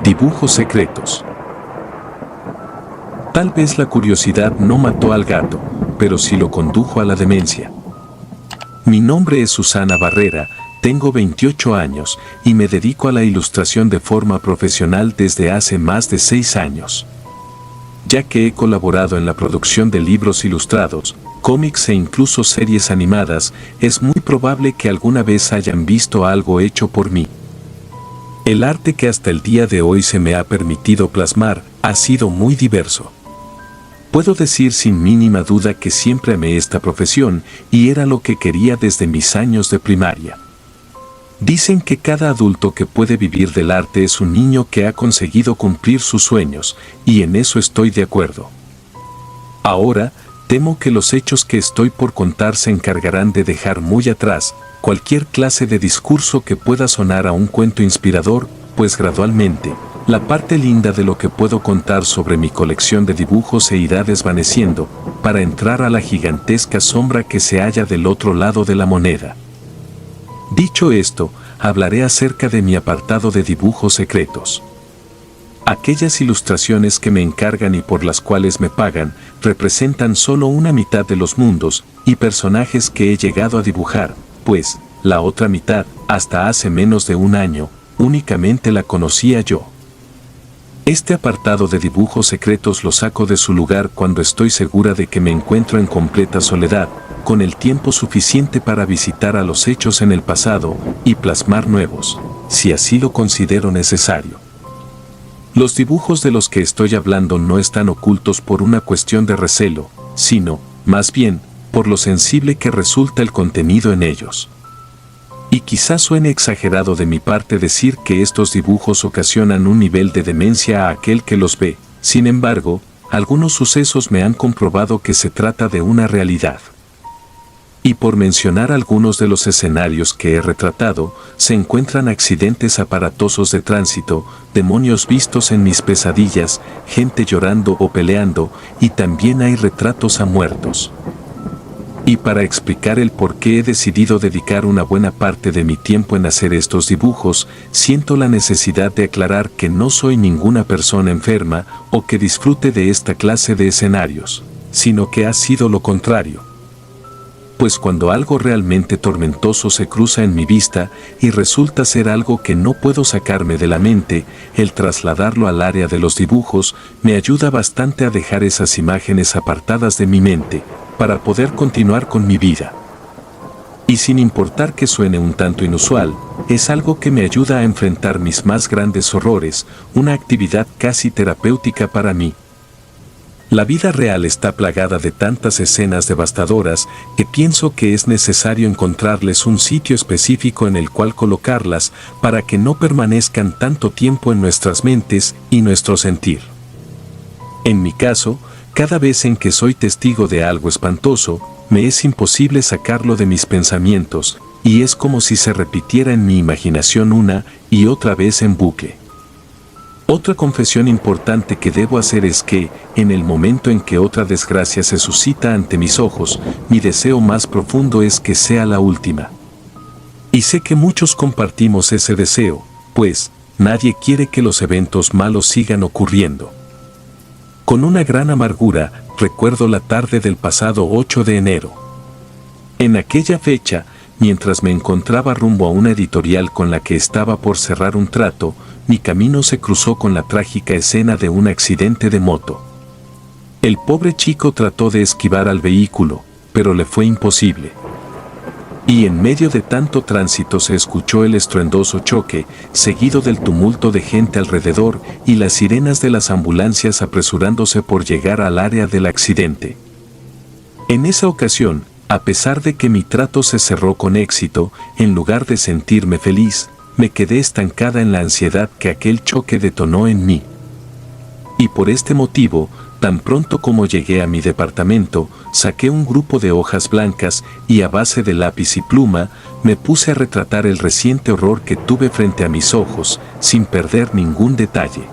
Dibujos secretos. Tal vez la curiosidad no mató al gato, pero sí lo condujo a la demencia. Mi nombre es Susana Barrera, tengo 28 años y me dedico a la ilustración de forma profesional desde hace más de 6 años. Ya que he colaborado en la producción de libros ilustrados, cómics e incluso series animadas, es muy probable que alguna vez hayan visto algo hecho por mí. El arte que hasta el día de hoy se me ha permitido plasmar ha sido muy diverso. Puedo decir sin mínima duda que siempre amé esta profesión y era lo que quería desde mis años de primaria. Dicen que cada adulto que puede vivir del arte es un niño que ha conseguido cumplir sus sueños, y en eso estoy de acuerdo. Ahora, temo que los hechos que estoy por contar se encargarán de dejar muy atrás cualquier clase de discurso que pueda sonar a un cuento inspirador, pues gradualmente, la parte linda de lo que puedo contar sobre mi colección de dibujos se irá desvaneciendo, para entrar a la gigantesca sombra que se halla del otro lado de la moneda. Dicho esto, hablaré acerca de mi apartado de dibujos secretos. Aquellas ilustraciones que me encargan y por las cuales me pagan, representan solo una mitad de los mundos y personajes que he llegado a dibujar, pues, la otra mitad, hasta hace menos de un año, únicamente la conocía yo. Este apartado de dibujos secretos lo saco de su lugar cuando estoy segura de que me encuentro en completa soledad, con el tiempo suficiente para visitar a los hechos en el pasado y plasmar nuevos, si así lo considero necesario. Los dibujos de los que estoy hablando no están ocultos por una cuestión de recelo, sino, más bien, por lo sensible que resulta el contenido en ellos. Y quizás suene exagerado de mi parte decir que estos dibujos ocasionan un nivel de demencia a aquel que los ve, sin embargo, algunos sucesos me han comprobado que se trata de una realidad. Y por mencionar algunos de los escenarios que he retratado, se encuentran accidentes aparatosos de tránsito, demonios vistos en mis pesadillas, gente llorando o peleando, y también hay retratos a muertos. Y para explicar el por qué he decidido dedicar una buena parte de mi tiempo en hacer estos dibujos, siento la necesidad de aclarar que no soy ninguna persona enferma o que disfrute de esta clase de escenarios, sino que ha sido lo contrario. Pues cuando algo realmente tormentoso se cruza en mi vista y resulta ser algo que no puedo sacarme de la mente, el trasladarlo al área de los dibujos me ayuda bastante a dejar esas imágenes apartadas de mi mente, para poder continuar con mi vida. Y sin importar que suene un tanto inusual, es algo que me ayuda a enfrentar mis más grandes horrores, una actividad casi terapéutica para mí. La vida real está plagada de tantas escenas devastadoras que pienso que es necesario encontrarles un sitio específico en el cual colocarlas para que no permanezcan tanto tiempo en nuestras mentes y nuestro sentir. En mi caso, cada vez en que soy testigo de algo espantoso, me es imposible sacarlo de mis pensamientos, y es como si se repitiera en mi imaginación una y otra vez en bucle. Otra confesión importante que debo hacer es que, en el momento en que otra desgracia se suscita ante mis ojos, mi deseo más profundo es que sea la última. Y sé que muchos compartimos ese deseo, pues, nadie quiere que los eventos malos sigan ocurriendo. Con una gran amargura, recuerdo la tarde del pasado 8 de enero. En aquella fecha, mientras me encontraba rumbo a una editorial con la que estaba por cerrar un trato, mi camino se cruzó con la trágica escena de un accidente de moto. El pobre chico trató de esquivar al vehículo, pero le fue imposible. Y en medio de tanto tránsito se escuchó el estruendoso choque, seguido del tumulto de gente alrededor y las sirenas de las ambulancias apresurándose por llegar al área del accidente. En esa ocasión, a pesar de que mi trato se cerró con éxito, en lugar de sentirme feliz, me quedé estancada en la ansiedad que aquel choque detonó en mí. Y por este motivo, tan pronto como llegué a mi departamento, saqué un grupo de hojas blancas y a base de lápiz y pluma, me puse a retratar el reciente horror que tuve frente a mis ojos, sin perder ningún detalle.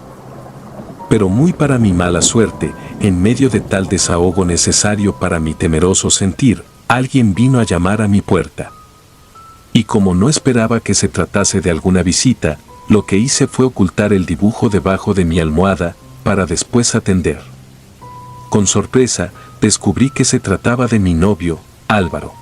Pero muy para mi mala suerte, en medio de tal desahogo necesario para mi temeroso sentir, alguien vino a llamar a mi puerta. Y como no esperaba que se tratase de alguna visita, lo que hice fue ocultar el dibujo debajo de mi almohada, para después atender. Con sorpresa, descubrí que se trataba de mi novio, Álvaro.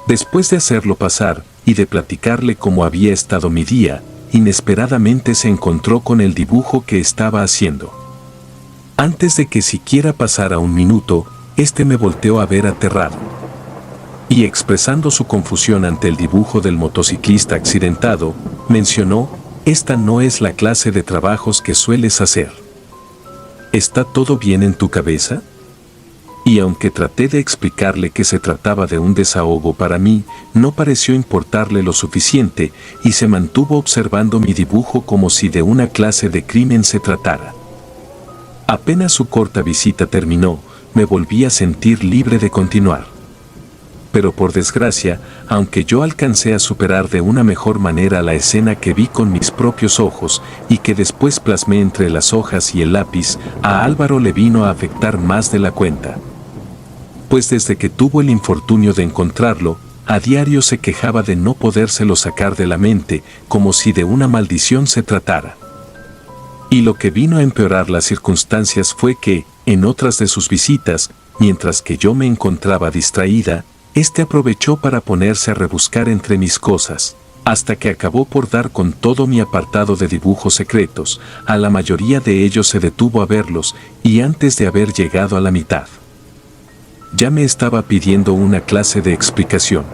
Después de hacerlo pasar, y de platicarle cómo había estado mi día, inesperadamente se encontró con el dibujo que estaba haciendo. Antes de que siquiera pasara un minuto, este me volteó a ver aterrado. Y expresando su confusión ante el dibujo del motociclista accidentado, mencionó: «Esta no es la clase de trabajos que sueles hacer. ¿Está todo bien en tu cabeza?». Y aunque traté de explicarle que se trataba de un desahogo para mí, no pareció importarle lo suficiente y se mantuvo observando mi dibujo como si de una clase de crimen se tratara. Apenas su corta visita terminó, me volví a sentir libre de continuar. Pero por desgracia, aunque yo alcancé a superar de una mejor manera la escena que vi con mis propios ojos y que después plasmé entre las hojas y el lápiz, a Álvaro le vino a afectar más de la cuenta. Pues desde que tuvo el infortunio de encontrarlo, a diario se quejaba de no podérselo sacar de la mente, como si de una maldición se tratara. Y lo que vino a empeorar las circunstancias fue que, en otras de sus visitas, mientras que yo me encontraba distraída, este aprovechó para ponerse a rebuscar entre mis cosas, hasta que acabó por dar con todo mi apartado de dibujos secretos. A la mayoría de ellos se detuvo a verlos, y antes de haber llegado a la mitad, ya me estaba pidiendo una clase de explicación.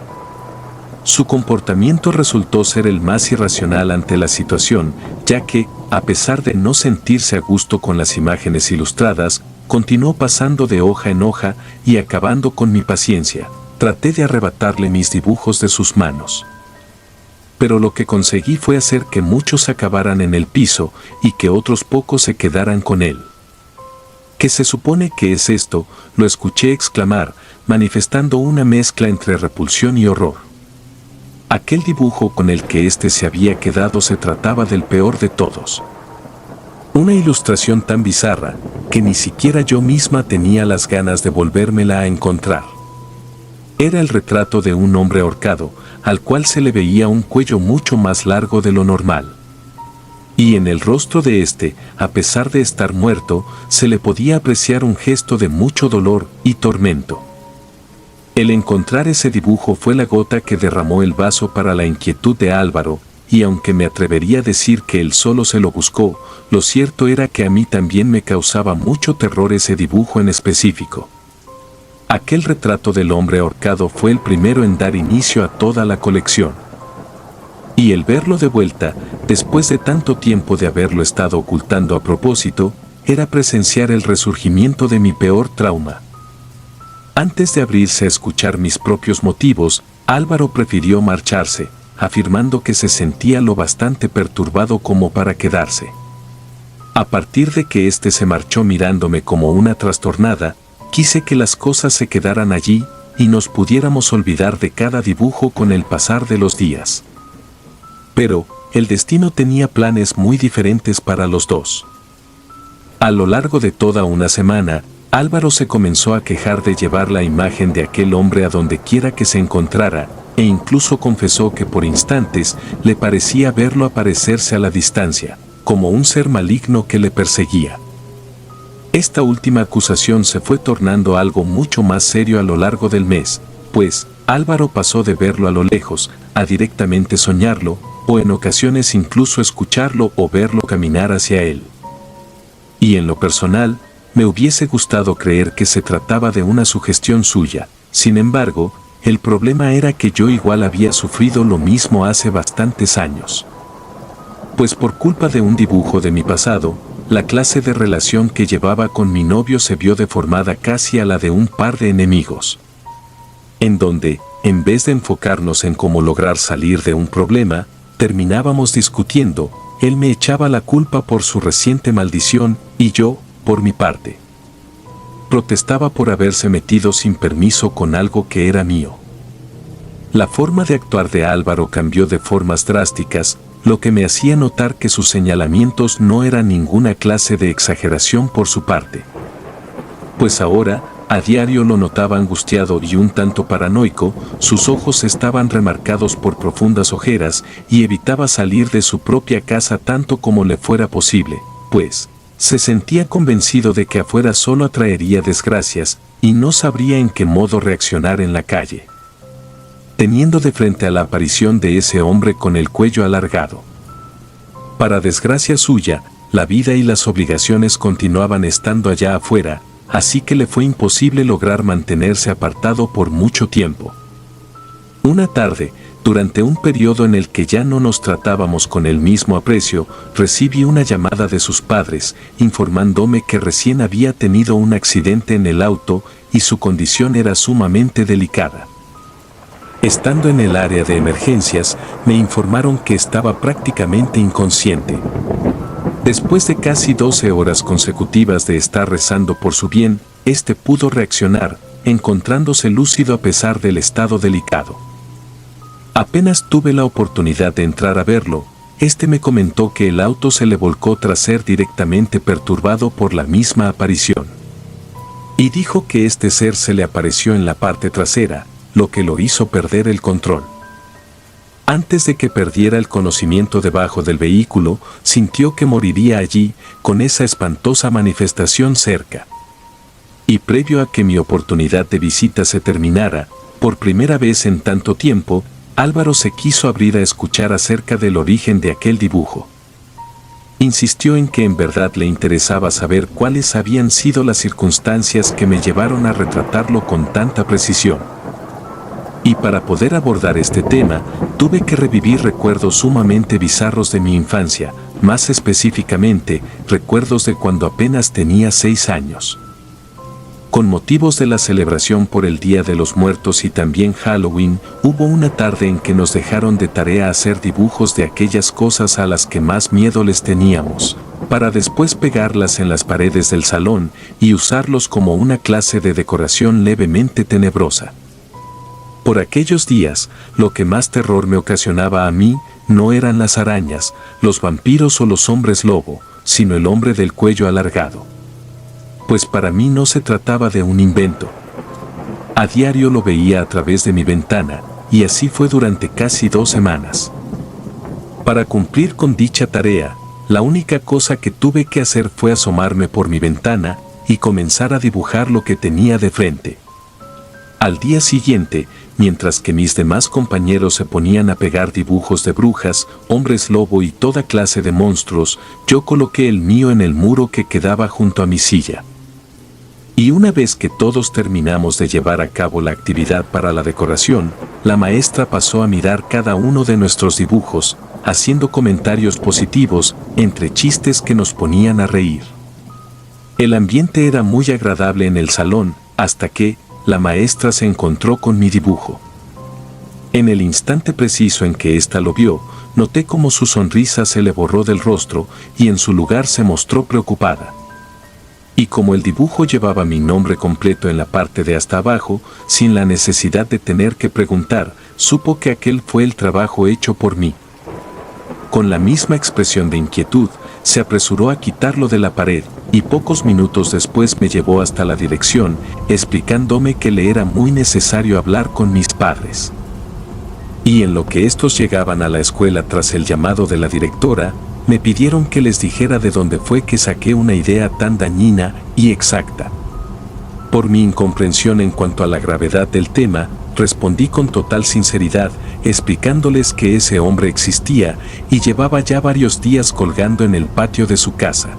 Su comportamiento resultó ser el más irracional ante la situación, ya que, a pesar de no sentirse a gusto con las imágenes ilustradas, continuó pasando de hoja en hoja y acabando con mi paciencia. Traté de arrebatarle mis dibujos de sus manos. Pero lo que conseguí fue hacer que muchos acabaran en el piso y que otros pocos se quedaran con él. «¿Qué se supone que es esto?», lo escuché exclamar, manifestando una mezcla entre repulsión y horror. Aquel dibujo con el que éste se había quedado se trataba del peor de todos. Una ilustración tan bizarra, que ni siquiera yo misma tenía las ganas de volvérmela a encontrar. Era el retrato de un hombre ahorcado, al cual se le veía un cuello mucho más largo de lo normal. Y en el rostro de este, a pesar de estar muerto, se le podía apreciar un gesto de mucho dolor y tormento. El encontrar ese dibujo fue la gota que derramó el vaso para la inquietud de Álvaro, y aunque me atrevería a decir que él solo se lo buscó, lo cierto era que a mí también me causaba mucho terror ese dibujo en específico. Aquel retrato del hombre ahorcado fue el primero en dar inicio a toda la colección. Y el verlo de vuelta, después de tanto tiempo de haberlo estado ocultando a propósito, era presenciar el resurgimiento de mi peor trauma. Antes de abrirse a escuchar mis propios motivos, Álvaro prefirió marcharse, afirmando que se sentía lo bastante perturbado como para quedarse. A partir de que éste se marchó mirándome como una trastornada, quise que las cosas se quedaran allí y nos pudiéramos olvidar de cada dibujo con el pasar de los días. Pero el destino tenía planes muy diferentes para los dos. A lo largo de toda una semana, Álvaro se comenzó a quejar de llevar la imagen de aquel hombre a donde quiera que se encontrara, e incluso confesó que por instantes le parecía verlo aparecerse a la distancia, como un ser maligno que le perseguía. Esta última acusación se fue tornando algo mucho más serio a lo largo del mes, pues Álvaro pasó de verlo a lo lejos, a directamente soñarlo, o en ocasiones incluso escucharlo o verlo caminar hacia él. Y en lo personal, me hubiese gustado creer que se trataba de una sugestión suya. Sin embargo, el problema era que yo igual había sufrido lo mismo hace bastantes años. Pues por culpa de un dibujo de mi pasado, la clase de relación que llevaba con mi novio se vio deformada casi a la de un par de enemigos. En donde, en vez de enfocarnos en cómo lograr salir de un problema, terminábamos discutiendo. Él me echaba la culpa por su reciente maldición y yo, por mi parte, protestaba por haberse metido sin permiso con algo que era mío. La forma de actuar de Álvaro cambió de formas drásticas, lo que me hacía notar que sus señalamientos no eran ninguna clase de exageración por su parte. Pues ahora, A diario lo notaba angustiado y un tanto paranoico, sus ojos estaban remarcados por profundas ojeras y evitaba salir de su propia casa tanto como le fuera posible, pues se sentía convencido de que afuera solo atraería desgracias y no sabría en qué modo reaccionar en la calle, teniendo de frente a la aparición de ese hombre con el cuello alargado. Para desgracia suya, la vida y las obligaciones continuaban estando allá afuera, así que le fue imposible lograr mantenerse apartado por mucho tiempo. Una tarde, durante un periodo en el que ya no nos tratábamos con el mismo aprecio, recibí una llamada de sus padres, informándome que recién había tenido un accidente en el auto y su condición era sumamente delicada. Estando en el área de emergencias, me informaron que estaba prácticamente inconsciente. Después de casi 12 horas consecutivas de estar rezando por su bien, este pudo reaccionar, encontrándose lúcido a pesar del estado delicado. Apenas tuve la oportunidad de entrar a verlo, este me comentó que el auto se le volcó tras ser directamente perturbado por la misma aparición. Y dijo que este ser se le apareció en la parte trasera, lo que lo hizo perder el control. Antes de que perdiera el conocimiento debajo del vehículo, sintió que moriría allí, con esa espantosa manifestación cerca. Y previo a que mi oportunidad de visita se terminara, por primera vez en tanto tiempo, Álvaro se quiso abrir a escuchar acerca del origen de aquel dibujo. Insistió en que en verdad le interesaba saber cuáles habían sido las circunstancias que me llevaron a retratarlo con tanta precisión. Y para poder abordar este tema, tuve que revivir recuerdos sumamente bizarros de mi infancia, más específicamente, recuerdos de cuando apenas tenía 6 años. Con motivos de la celebración por el Día de los Muertos y también Halloween, hubo una tarde en que nos dejaron de tarea hacer dibujos de aquellas cosas a las que más miedo les teníamos, para después pegarlas en las paredes del salón y usarlos como una clase de decoración levemente tenebrosa. Por aquellos días, lo que más terror me ocasionaba a mí no eran las arañas, los vampiros o los hombres lobo, sino el hombre del cuello alargado. Pues para mí no se trataba de un invento. A diario lo veía a través de mi ventana, y así fue durante casi 2 semanas. Para cumplir con dicha tarea, la única cosa que tuve que hacer fue asomarme por mi ventana y comenzar a dibujar lo que tenía de frente. Al día siguiente, mientras que mis demás compañeros se ponían a pegar dibujos de brujas, hombres lobo y toda clase de monstruos, yo coloqué el mío en el muro que quedaba junto a mi silla. Y una vez que todos terminamos de llevar a cabo la actividad para la decoración, la maestra pasó a mirar cada uno de nuestros dibujos, haciendo comentarios positivos, entre chistes que nos ponían a reír. El ambiente era muy agradable en el salón, hasta que la maestra se encontró con mi dibujo. En el instante preciso en que ésta lo vio, noté cómo su sonrisa se le borró del rostro y en su lugar se mostró preocupada. Y como el dibujo llevaba mi nombre completo en la parte de hasta abajo, sin la necesidad de tener que preguntar, supo que aquel fue el trabajo hecho por mí. Con la misma expresión de inquietud, se apresuró a quitarlo de la pared, y pocos minutos después me llevó hasta la dirección, explicándome que le era muy necesario hablar con mis padres. Y en lo que estos llegaban a la escuela tras el llamado de la directora, me pidieron que les dijera de dónde fue que saqué una idea tan dañina y exacta. Por mi incomprensión en cuanto a la gravedad del tema, respondí con total sinceridad, explicándoles que ese hombre existía y llevaba ya varios días colgando en el patio de su casa.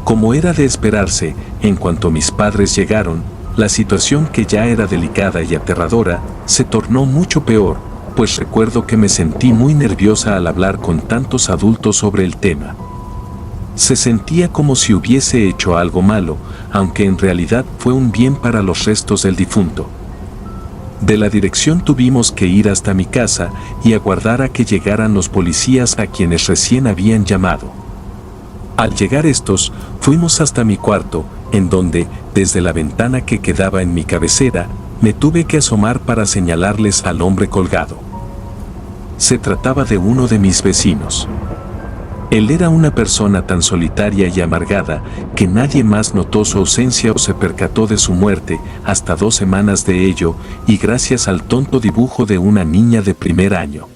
Como era de esperarse, en cuanto mis padres llegaron, la situación que ya era delicada y aterradora, se tornó mucho peor, pues recuerdo que me sentí muy nerviosa al hablar con tantos adultos sobre el tema. Se sentía como si hubiese hecho algo malo, aunque en realidad fue un bien para los restos del difunto. De la dirección tuvimos que ir hasta mi casa y aguardar a que llegaran los policías a quienes recién habían llamado. Al llegar estos, fuimos hasta mi cuarto, en donde, desde la ventana que quedaba en mi cabecera, me tuve que asomar para señalarles al hombre colgado. Se trataba de uno de mis vecinos. Él era una persona tan solitaria y amargada que nadie más notó su ausencia o se percató de su muerte hasta 2 semanas de ello, y gracias al tonto dibujo de una niña de primer año.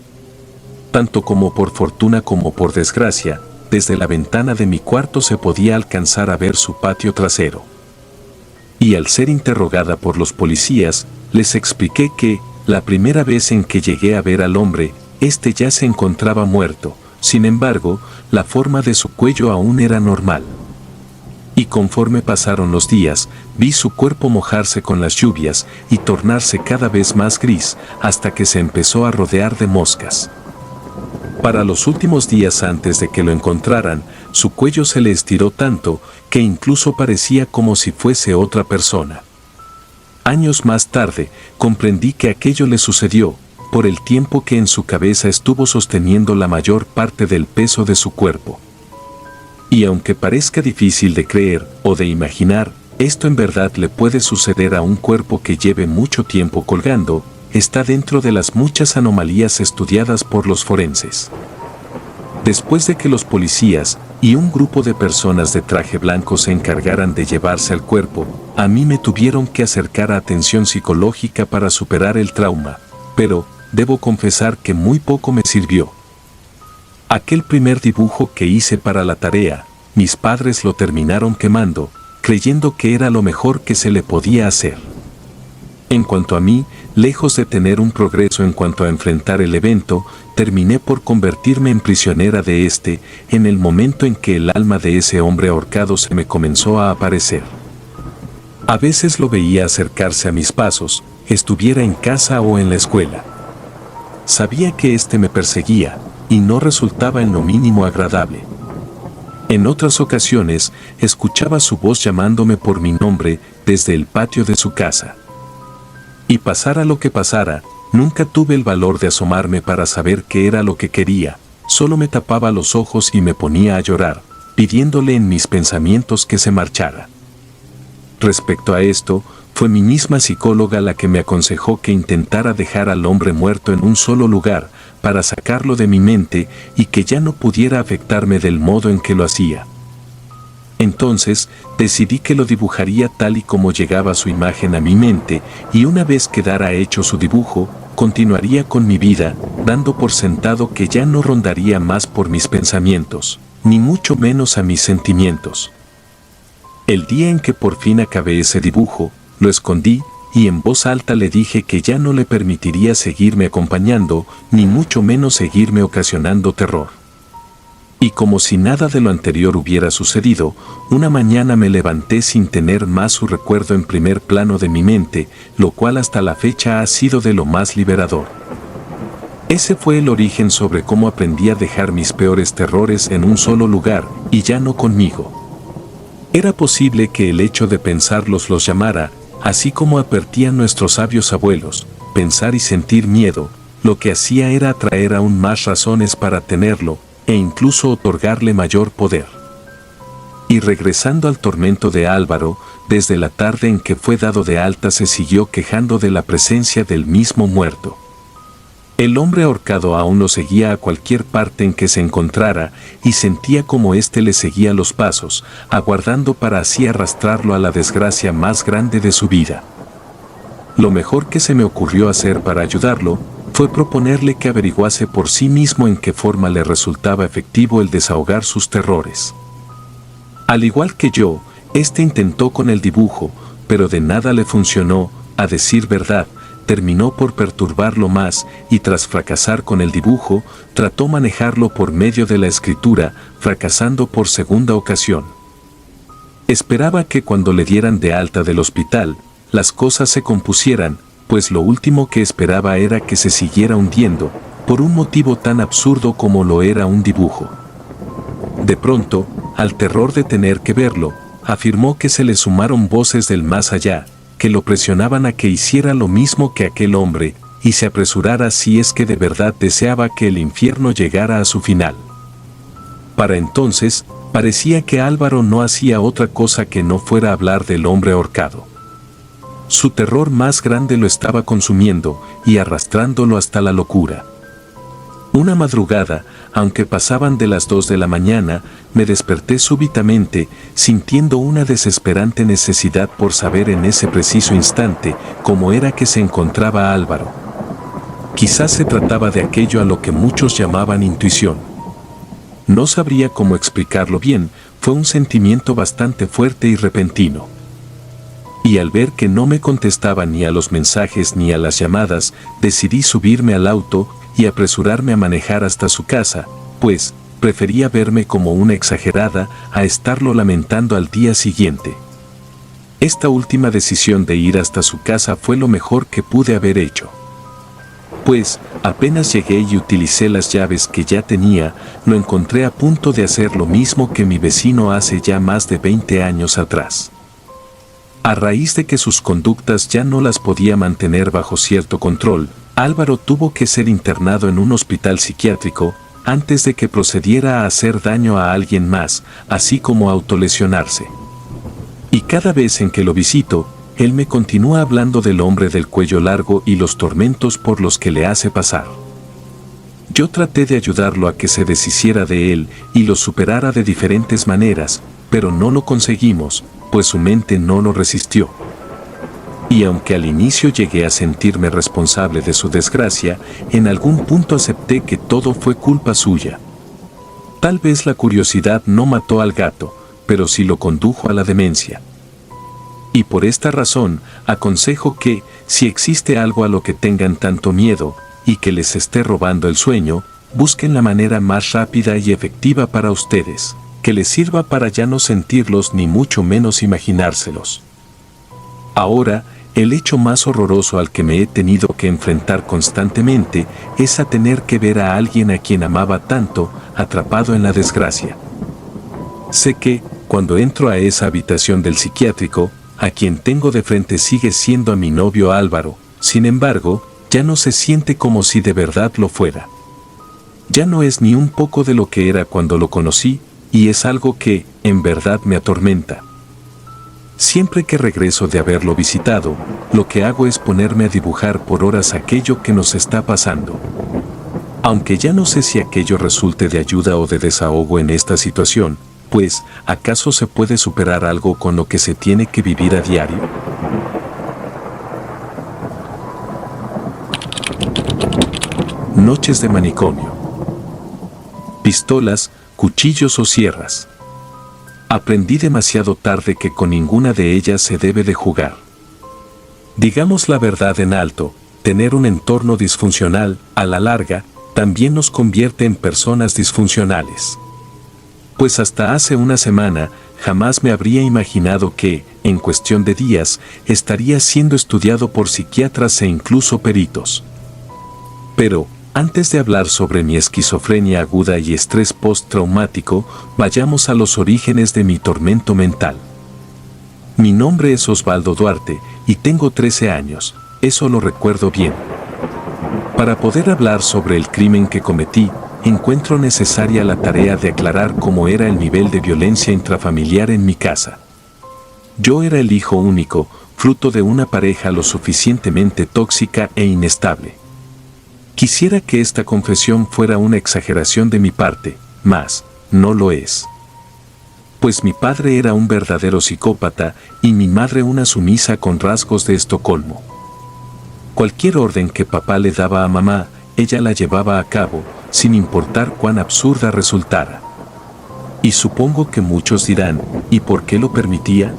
Tanto como por fortuna como por desgracia, desde la ventana de mi cuarto se podía alcanzar a ver su patio trasero. Y al ser interrogada por los policías, les expliqué que, la primera vez en que llegué a ver al hombre, este ya se encontraba muerto. Sin embargo, la forma de su cuello aún era normal. Y conforme pasaron los días, vi su cuerpo mojarse con las lluvias y tornarse cada vez más gris, hasta que se empezó a rodear de moscas. Para los últimos días antes de que lo encontraran, su cuello se le estiró tanto que incluso parecía como si fuese otra persona. Años más tarde, comprendí que aquello le sucedió por el tiempo que en su cabeza estuvo sosteniendo la mayor parte del peso de su cuerpo. Y aunque parezca difícil de creer o de imaginar, esto en verdad le puede suceder a un cuerpo que lleve mucho tiempo colgando, está dentro de las muchas anomalías estudiadas por los forenses. Después de que los policías y un grupo de personas de traje blanco se encargaran de llevarse al cuerpo, a mí me tuvieron que acercar a atención psicológica para superar el trauma, pero debo confesar que muy poco me sirvió. Aquel primer dibujo que hice para la tarea, mis padres lo terminaron quemando, creyendo que era lo mejor que se le podía hacer. En cuanto a mí, lejos de tener un progreso en cuanto a enfrentar el evento, terminé por convertirme en prisionera de este, en el momento en que el alma de ese hombre ahorcado se me comenzó a aparecer. A veces lo veía acercarse a mis pasos, estuviera en casa o en la escuela. Sabía que este me perseguía, y no resultaba en lo mínimo agradable. En otras ocasiones, escuchaba su voz llamándome por mi nombre desde el patio de su casa. Y pasara lo que pasara, nunca tuve el valor de asomarme para saber qué era lo que quería, solo me tapaba los ojos y me ponía a llorar, pidiéndole en mis pensamientos que se marchara. Respecto a esto, fue mi misma psicóloga la que me aconsejó que intentara dejar al hombre muerto en un solo lugar, para sacarlo de mi mente y que ya no pudiera afectarme del modo en que lo hacía. Entonces, decidí que lo dibujaría tal y como llegaba su imagen a mi mente, y una vez quedara hecho su dibujo, continuaría con mi vida, dando por sentado que ya no rondaría más por mis pensamientos, ni mucho menos a mis sentimientos. El día en que por fin acabé ese dibujo, lo escondí, y en voz alta le dije que ya no le permitiría seguirme acompañando, ni mucho menos seguirme ocasionando terror. Y como si nada de lo anterior hubiera sucedido, una mañana me levanté sin tener más su recuerdo en primer plano de mi mente, lo cual hasta la fecha ha sido de lo más liberador. Ese fue el origen sobre cómo aprendí a dejar mis peores terrores en un solo lugar, y ya no conmigo. Era posible que el hecho de pensarlos los llamara, así como advertían nuestros sabios abuelos, pensar y sentir miedo, lo que hacía era atraer aún más razones para tenerlo, e incluso otorgarle mayor poder. Y regresando al tormento de Álvaro, desde la tarde en que fue dado de alta se siguió quejando de la presencia del mismo muerto. El hombre ahorcado aún lo seguía a cualquier parte en que se encontrara, y sentía como éste le seguía los pasos, aguardando para así arrastrarlo a la desgracia más grande de su vida. Lo mejor que se me ocurrió hacer para ayudarlo, fue proponerle que averiguase por sí mismo en qué forma le resultaba efectivo el desahogar sus terrores. Al igual que yo, este intentó con el dibujo, pero de nada le funcionó, a decir verdad, terminó por perturbarlo más, y tras fracasar con el dibujo, trató manejarlo por medio de la escritura, fracasando por segunda ocasión. Esperaba que cuando le dieran de alta del hospital, las cosas se compusieran, pues lo último que esperaba era que se siguiera hundiendo, por un motivo tan absurdo como lo era un dibujo. De pronto, al terror de tener que verlo, afirmó que se le sumaron voces del más allá, que lo presionaban a que hiciera lo mismo que aquel hombre, y se apresurara si es que de verdad deseaba que el infierno llegara a su final. Para entonces, parecía que Álvaro no hacía otra cosa que no fuera hablar del hombre ahorcado. Su terror más grande lo estaba consumiendo y arrastrándolo hasta la locura. Una madrugada, aunque pasaban de las 2 de la mañana, me desperté súbitamente, sintiendo una desesperante necesidad por saber en ese preciso instante cómo era que se encontraba Álvaro. Quizás se trataba de aquello a lo que muchos llamaban intuición. No sabría cómo explicarlo bien, fue un sentimiento bastante fuerte y repentino. Y al ver que no me contestaba ni a los mensajes ni a las llamadas, decidí subirme al auto y apresurarme a manejar hasta su casa, pues prefería verme como una exagerada a estarlo lamentando al día siguiente. Esta última decisión de ir hasta su casa fue lo mejor que pude haber hecho. Pues, apenas llegué y utilicé las llaves que ya tenía, lo encontré a punto de hacer lo mismo que mi vecino hace ya más de 20 años atrás. A raíz de que sus conductas ya no las podía mantener bajo cierto control, Álvaro tuvo que ser internado en un hospital psiquiátrico antes de que procediera a hacer daño a alguien más, así como a autolesionarse. Y cada vez en que lo visito, él me continúa hablando del hombre del cuello largo y los tormentos por los que le hace pasar. Yo traté de ayudarlo a que se deshiciera de él y lo superara de diferentes maneras, pero no lo conseguimos, pues su mente no lo resistió. Y aunque al inicio llegué a sentirme responsable de su desgracia, en algún punto acepté que todo fue culpa suya. Tal vez la curiosidad no mató al gato, pero sí lo condujo a la demencia. Y por esta razón, aconsejo que, si existe algo a lo que tengan tanto miedo, y que les esté robando el sueño, busquen la manera más rápida y efectiva para ustedes, que les sirva para ya no sentirlos ni mucho menos imaginárselos. Ahora, el hecho más horroroso al que me he tenido que enfrentar constantemente es a tener que ver a alguien a quien amaba tanto, atrapado en la desgracia. Sé que, cuando entro a esa habitación del psiquiátrico, a quien tengo de frente sigue siendo a mi novio Álvaro, sin embargo, ya no se siente como si de verdad lo fuera. Ya no es ni un poco de lo que era cuando lo conocí, y es algo que, en verdad, me atormenta. Siempre que regreso de haberlo visitado, lo que hago es ponerme a dibujar por horas aquello que nos está pasando. Aunque ya no sé si aquello resulte de ayuda o de desahogo en esta situación, pues, ¿acaso se puede superar algo con lo que se tiene que vivir a diario? Noches de manicomio. Pistolas, cuchillos o sierras. Aprendí demasiado tarde que con ninguna de ellas se debe de jugar. Digamos la verdad en alto, tener un entorno disfuncional, a la larga, también nos convierte en personas disfuncionales. Pues hasta hace una semana, jamás me habría imaginado que, en cuestión de días, estaría siendo estudiado por psiquiatras e incluso peritos. Pero, antes de hablar sobre mi esquizofrenia aguda y estrés postraumático, vayamos a los orígenes de mi tormento mental. Mi nombre es Osvaldo Duarte, y tengo 13 años, eso lo recuerdo bien. Para poder hablar sobre el crimen que cometí, encuentro necesaria la tarea de aclarar cómo era el nivel de violencia intrafamiliar en mi casa. Yo era el hijo único, fruto de una pareja lo suficientemente tóxica e inestable. Quisiera que esta confesión fuera una exageración de mi parte, mas no lo es. Pues mi padre era un verdadero psicópata y mi madre una sumisa con rasgos de Estocolmo. Cualquier orden que papá le daba a mamá, ella la llevaba a cabo, sin importar cuán absurda resultara. Y supongo que muchos dirán, ¿y por qué lo permitía?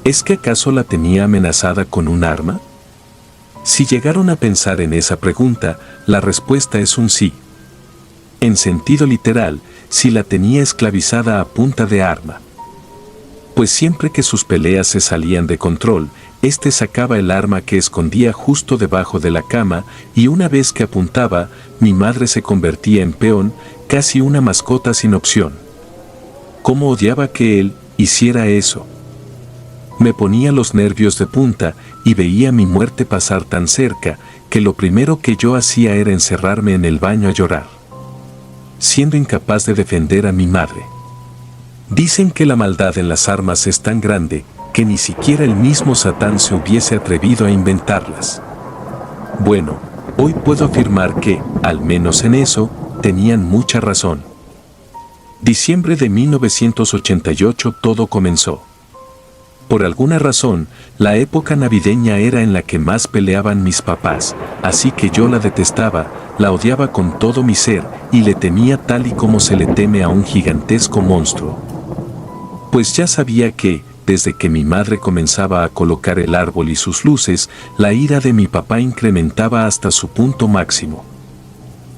¿Es que acaso la tenía amenazada con un arma? Si llegaron a pensar en esa pregunta, la respuesta es un sí. En sentido literal, si la tenía esclavizada a punta de arma. Pues siempre que sus peleas se salían de control, este sacaba el arma que escondía justo debajo de la cama y una vez que apuntaba, mi madre se convertía en peón, casi una mascota sin opción. ¿Cómo odiaba que él hiciera eso? Me ponía los nervios de punta y veía mi muerte pasar tan cerca que lo primero que yo hacía era encerrarme en el baño a llorar, siendo incapaz de defender a mi madre. Dicen que la maldad en las armas es tan grande que ni siquiera el mismo Satán se hubiese atrevido a inventarlas. Bueno, Hoy puedo afirmar que, al menos en eso, tenían mucha razón. Diciembre de 1988 todo comenzó. Por alguna razón, la época navideña era en la que más peleaban mis papás, así que yo la detestaba, la odiaba con todo mi ser y le temía tal y como se le teme a un gigantesco monstruo. Pues ya sabía que, desde que mi madre comenzaba a colocar el árbol y sus luces, la ira de mi papá incrementaba hasta su punto máximo.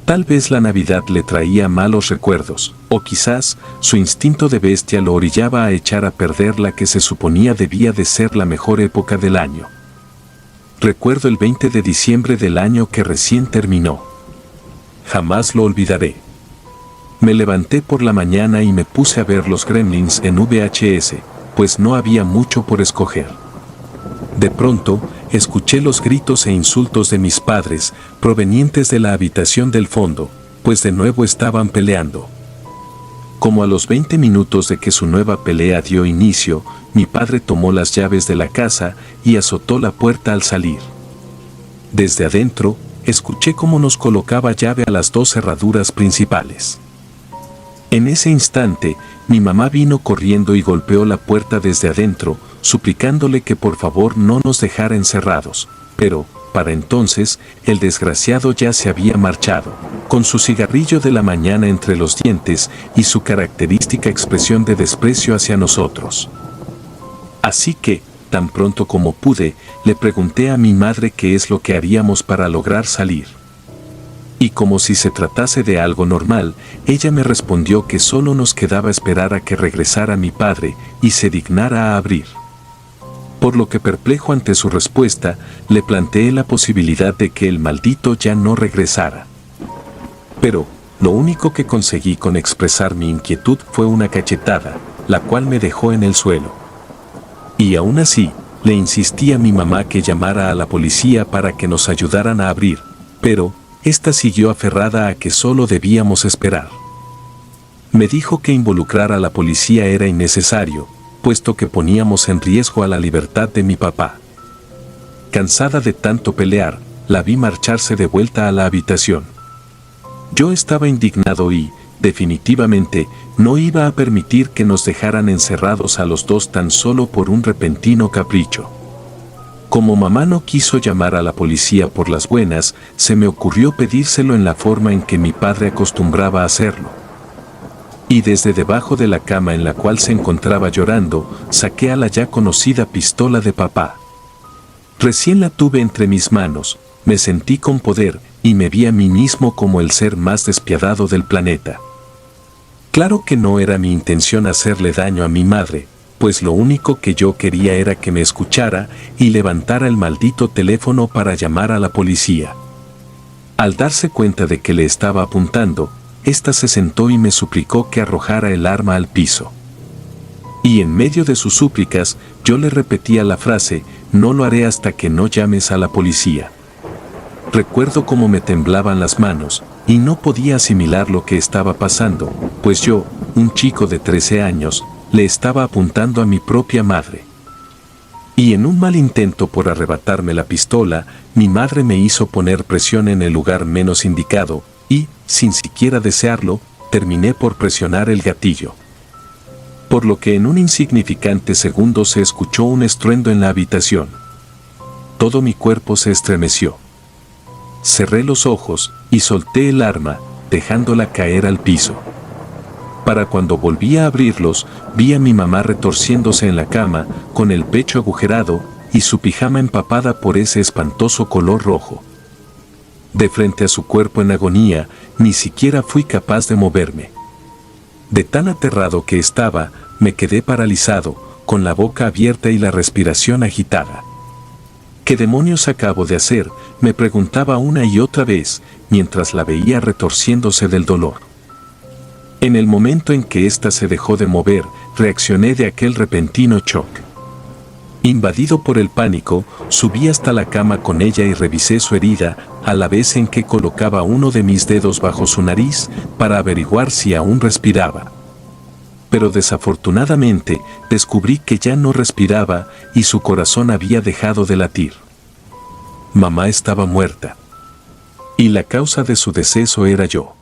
Tal vez la Navidad le traía malos recuerdos, o quizás su instinto de bestia lo orillaba a echar a perder la que se suponía debía de ser la mejor época del año. Recuerdo el 20 de diciembre del año que recién terminó. Jamás lo olvidaré. Me levanté por la mañana y me puse a ver los Gremlins en VHS, pues no había mucho por escoger. De pronto, escuché los gritos e insultos de mis padres, provenientes de la habitación del fondo, pues de nuevo estaban peleando. Como a los 20 minutos de que su nueva pelea dio inicio, mi padre tomó las llaves de la casa y azotó la puerta al salir. Desde adentro, escuché cómo nos colocaba llave a las 2 cerraduras principales. En ese instante, mi mamá vino corriendo y golpeó la puerta desde adentro, suplicándole que por favor no nos dejara encerrados, pero, para entonces, el desgraciado ya se había marchado, con su cigarrillo de la mañana entre los dientes y su característica expresión de desprecio hacia nosotros. Así que, tan pronto como pude, le pregunté a mi madre qué es lo que haríamos para lograr salir. Y como si se tratase de algo normal, ella me respondió que solo nos quedaba esperar a que regresara mi padre y se dignara a abrir. Por lo que perplejo ante su respuesta, le planteé la posibilidad de que el maldito ya no regresara. Pero, lo único que conseguí con expresar mi inquietud fue una cachetada, la cual me dejó en el suelo. Y aún así, le insistí a mi mamá que llamara a la policía para que nos ayudaran a abrir, pero, esta siguió aferrada a que solo debíamos esperar. Me dijo que involucrar a la policía era innecesario, puesto que poníamos en riesgo a la libertad de mi papá. Cansada de tanto pelear, la vi marcharse de vuelta a la habitación. Yo estaba indignado y, definitivamente, no iba a permitir que nos dejaran encerrados a los dos tan solo por un repentino capricho. Como mamá no quiso llamar a la policía por las buenas, se me ocurrió pedírselo en la forma en que mi padre acostumbraba a hacerlo. Y desde debajo de la cama en la cual se encontraba llorando, saqué a la ya conocida pistola de papá. Recién la tuve entre mis manos, me sentí con poder y me vi a mí mismo como el ser más despiadado del planeta. Claro que no era mi intención hacerle daño a mi madre, pues lo único que yo quería era que me escuchara y levantara el maldito teléfono para llamar a la policía. Al darse cuenta de que le estaba apuntando, ésta se sentó y me suplicó que arrojara el arma al piso. Y en medio de sus súplicas, yo le repetía la frase, no lo haré hasta que no llames a la policía. Recuerdo cómo me temblaban las manos, y no podía asimilar lo que estaba pasando, pues yo, un chico de 13 años, le estaba apuntando a mi propia madre. Y en un mal intento por arrebatarme la pistola, mi madre me hizo poner presión en el lugar menos indicado, y, sin siquiera desearlo, terminé por presionar el gatillo. Por lo que en un insignificante segundo se escuchó un estruendo en la habitación. Todo mi cuerpo se estremeció. Cerré los ojos y solté el arma, dejándola caer al piso. Para cuando volví a abrirlos, vi a mi mamá retorciéndose en la cama, con el pecho agujerado y su pijama empapada por ese espantoso color rojo. De frente a su cuerpo en agonía, ni siquiera fui capaz de moverme. De tan aterrado que estaba, me quedé paralizado, con la boca abierta y la respiración agitada. ¿Qué demonios acabo de hacer?, me preguntaba una y otra vez, mientras la veía retorciéndose del dolor. En el momento en que ésta se dejó de mover, reaccioné de aquel repentino shock. Invadido por el pánico, subí hasta la cama con ella y revisé su herida, a la vez en que colocaba uno de mis dedos bajo su nariz para averiguar si aún respiraba. Pero desafortunadamente, descubrí que ya no respiraba y su corazón había dejado de latir. Mamá estaba muerta. Y la causa de su deceso era yo.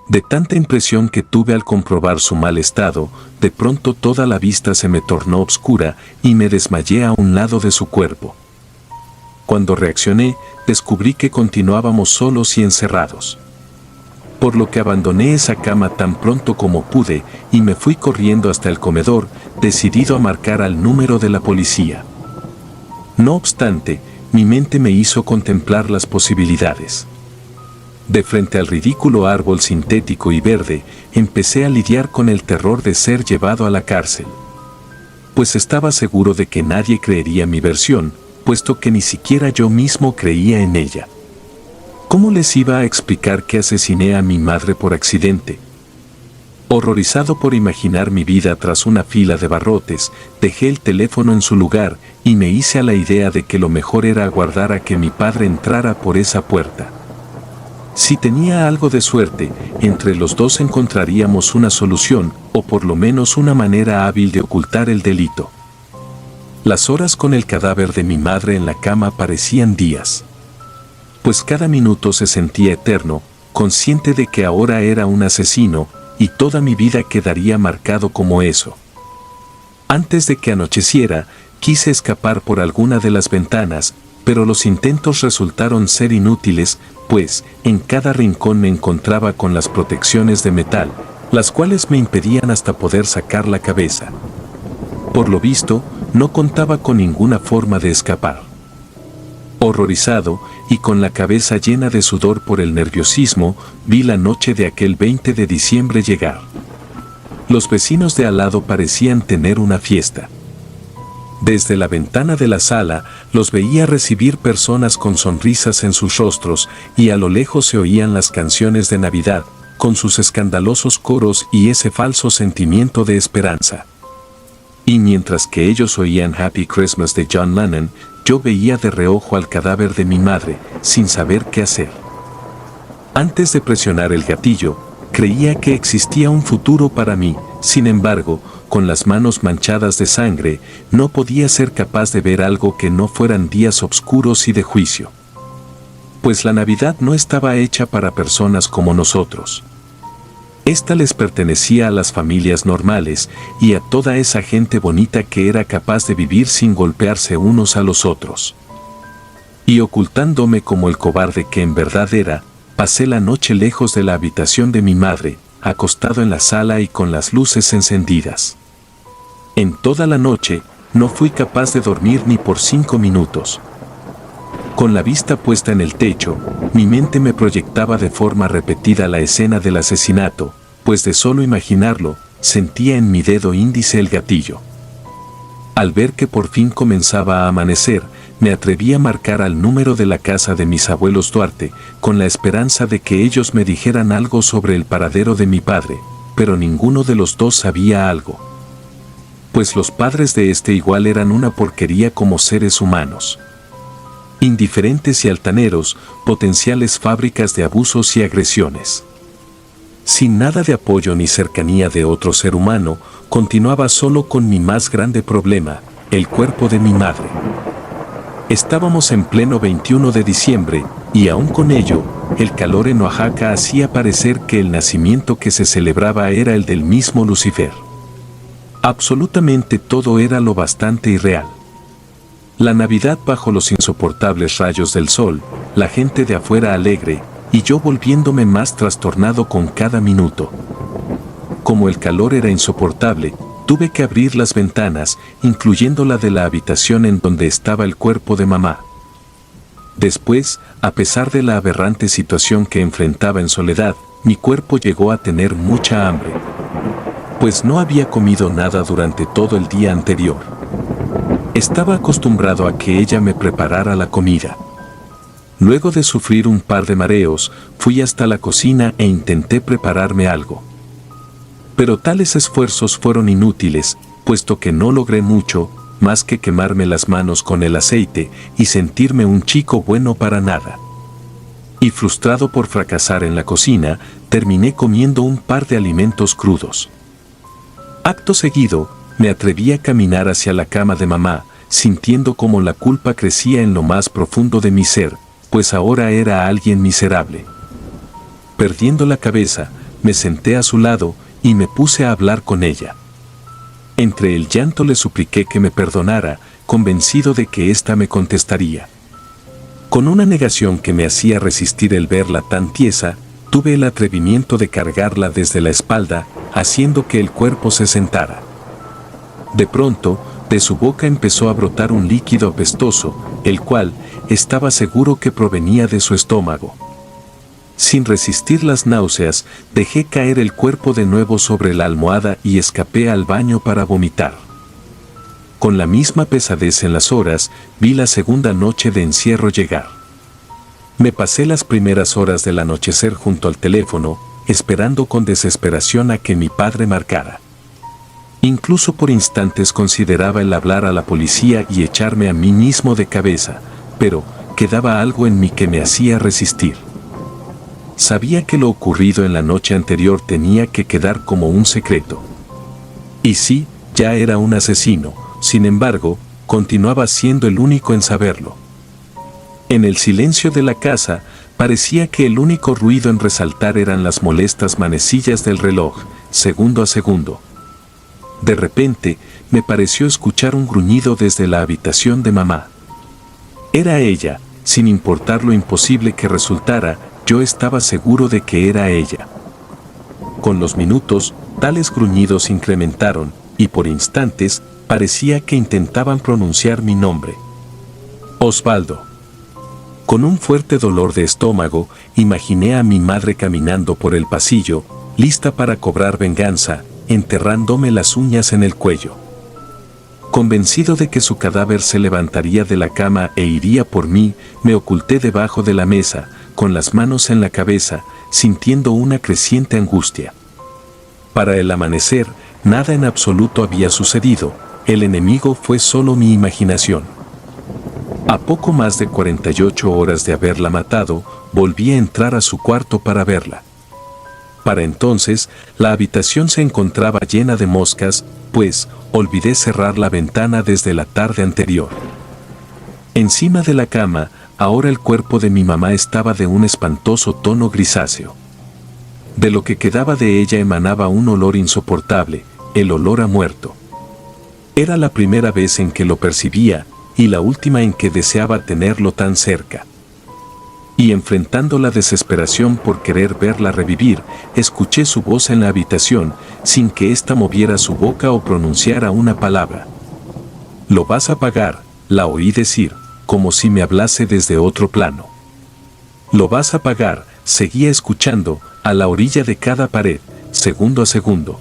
De tanta impresión que tuve al comprobar su mal estado, de pronto toda la vista se me tornó obscura y me desmayé a un lado de su cuerpo. Cuando reaccioné, descubrí que continuábamos solos y encerrados. Por lo que abandoné esa cama tan pronto como pude y me fui corriendo hasta el comedor, decidido a marcar al número de la policía. No obstante, mi mente me hizo contemplar las posibilidades. De frente al ridículo árbol sintético y verde, empecé a lidiar con el terror de ser llevado a la cárcel. Pues estaba seguro de que nadie creería mi versión, puesto que ni siquiera yo mismo creía en ella. ¿Cómo les iba a explicar que asesiné a mi madre por accidente? Horrorizado por imaginar mi vida tras una fila de barrotes, dejé el teléfono en su lugar y me hice a la idea de que lo mejor era aguardar a que mi padre entrara por esa puerta. Si tenía algo de suerte, entre los dos encontraríamos una solución, o por lo menos una manera hábil de ocultar el delito. Las horas con el cadáver de mi madre en la cama parecían días. Pues cada minuto se sentía eterno, consciente de que ahora era un asesino, y toda mi vida quedaría marcado como eso. Antes de que anocheciera, quise escapar por alguna de las ventanas, pero los intentos resultaron ser inútiles, pues en cada rincón me encontraba con las protecciones de metal, las cuales me impedían hasta poder sacar la cabeza. Por lo visto, no contaba con ninguna forma de escapar. Horrorizado y con la cabeza llena de sudor por el nerviosismo, vi la noche de aquel 20 de diciembre llegar. Los vecinos de al lado parecían tener una fiesta. Desde la ventana de la sala, los veía recibir personas con sonrisas en sus rostros y a lo lejos se oían las canciones de Navidad, con sus escandalosos coros y ese falso sentimiento de esperanza. Y mientras que ellos oían Happy Christmas de John Lennon, yo veía de reojo al cadáver de mi madre, sin saber qué hacer. Antes de presionar el gatillo, creía que existía un futuro para mí, sin embargo, con las manos manchadas de sangre, no podía ser capaz de ver algo que no fueran días oscuros y de juicio. Pues la Navidad no estaba hecha para personas como nosotros. Esta les pertenecía a las familias normales y a toda esa gente bonita que era capaz de vivir sin golpearse unos a los otros. Y ocultándome como el cobarde que en verdad era, pasé la noche lejos de la habitación de mi madre, acostado en la sala y con las luces encendidas. En toda la noche, no fui capaz de dormir ni por 5 minutos. Con la vista puesta en el techo, mi mente me proyectaba de forma repetida la escena del asesinato, pues de solo imaginarlo, sentía en mi dedo índice el gatillo. Al ver que por fin comenzaba a amanecer, me atreví a marcar al número de la casa de mis abuelos Duarte, con la esperanza de que ellos me dijeran algo sobre el paradero de mi padre, pero ninguno de los dos sabía algo. Pues los padres de este igual eran una porquería como seres humanos. Indiferentes y altaneros, potenciales fábricas de abusos y agresiones. Sin nada de apoyo ni cercanía de otro ser humano, continuaba solo con mi más grande problema, el cuerpo de mi madre. Estábamos en pleno 21 de diciembre, y aún con ello, el calor en Oaxaca hacía parecer que el nacimiento que se celebraba era el del mismo Lucifer. Absolutamente todo era lo bastante irreal. La Navidad bajo los insoportables rayos del sol, la gente de afuera alegre, y yo volviéndome más trastornado con cada minuto. Como el calor era insoportable, tuve que abrir las ventanas, incluyendo la de la habitación en donde estaba el cuerpo de mamá. Después, a pesar de la aberrante situación que enfrentaba en soledad, mi cuerpo llegó a tener mucha hambre. Pues no había comido nada durante todo el día anterior. Estaba acostumbrado a que ella me preparara la comida. Luego de sufrir un par de mareos, fui hasta la cocina e intenté prepararme algo. Pero tales esfuerzos fueron inútiles, puesto que no logré mucho, más que quemarme las manos con el aceite y sentirme un chico bueno para nada. Y frustrado por fracasar en la cocina, terminé comiendo un par de alimentos crudos. Acto seguido, me atreví a caminar hacia la cama de mamá, sintiendo como la culpa crecía en lo más profundo de mi ser, pues ahora era alguien miserable. Perdiendo la cabeza, me senté a su lado y me puse a hablar con ella. Entre el llanto le supliqué que me perdonara, convencido de que ésta me contestaría. Con una negación que me hacía resistir el verla tan tiesa, tuve el atrevimiento de cargarla desde la espalda, haciendo que el cuerpo se sentara. De pronto, de su boca empezó a brotar un líquido apestoso, el cual, estaba seguro que provenía de su estómago. Sin resistir las náuseas, dejé caer el cuerpo de nuevo sobre la almohada y escapé al baño para vomitar. Con la misma pesadez en las horas, vi la segunda noche de encierro llegar. Me pasé las primeras horas del anochecer junto al teléfono, esperando con desesperación a que mi padre marcara. Incluso por instantes consideraba el hablar a la policía y echarme a mí mismo de cabeza, pero quedaba algo en mí que me hacía resistir. Sabía que lo ocurrido en la noche anterior tenía que quedar como un secreto. Y sí, ya era un asesino, sin embargo, continuaba siendo el único en saberlo. En el silencio de la casa, parecía que el único ruido en resaltar eran las molestas manecillas del reloj, segundo a segundo. De repente, me pareció escuchar un gruñido desde la habitación de mamá. Era ella, sin importar lo imposible que resultara, yo estaba seguro de que era ella. Con los minutos, tales gruñidos incrementaron, y por instantes, parecía que intentaban pronunciar mi nombre. Osvaldo. Con un fuerte dolor de estómago, imaginé a mi madre caminando por el pasillo, lista para cobrar venganza, enterrándome las uñas en el cuello. Convencido de que su cadáver se levantaría de la cama e iría por mí, me oculté debajo de la mesa, con las manos en la cabeza, sintiendo una creciente angustia. Para el amanecer, nada en absoluto había sucedido, el enemigo fue solo mi imaginación. A poco más de 48 horas de haberla matado, volví a entrar a su cuarto para verla. Para entonces, la habitación se encontraba llena de moscas, pues olvidé cerrar la ventana desde la tarde anterior. Encima de la cama, ahora el cuerpo de mi mamá estaba de un espantoso tono grisáceo. De lo que quedaba de ella emanaba un olor insoportable, el olor a muerto. Era la primera vez en que lo percibía, y la última en que deseaba tenerlo tan cerca. Y enfrentando la desesperación por querer verla revivir, escuché su voz en la habitación, sin que ésta moviera su boca o pronunciara una palabra. «Lo vas a pagar», la oí decir, como si me hablase desde otro plano. «Lo vas a pagar», seguía escuchando, a la orilla de cada pared, segundo a segundo.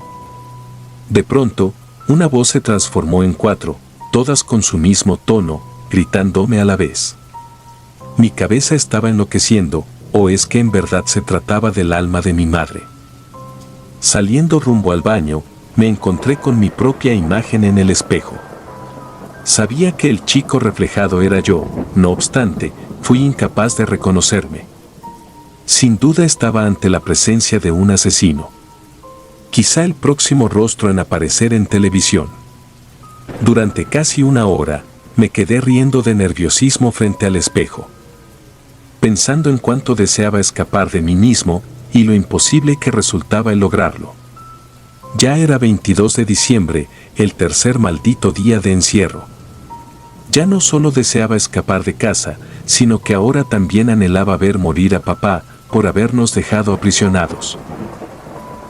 De pronto, una voz se transformó en 4, todas con su mismo tono, gritándome a la vez. Mi cabeza estaba enloqueciendo, ¿o es que en verdad se trataba del alma de mi madre? Saliendo rumbo al baño, me encontré con mi propia imagen en el espejo. Sabía que el chico reflejado era yo, no obstante, fui incapaz de reconocerme. Sin duda estaba ante la presencia de un asesino. Quizá el próximo rostro en aparecer en televisión. Durante casi una hora, me quedé riendo de nerviosismo frente al espejo, pensando en cuánto deseaba escapar de mí mismo y lo imposible que resultaba el lograrlo. Ya era 22 de diciembre, el tercer maldito día de encierro. Ya no solo deseaba escapar de casa, sino que ahora también anhelaba ver morir a papá por habernos dejado aprisionados.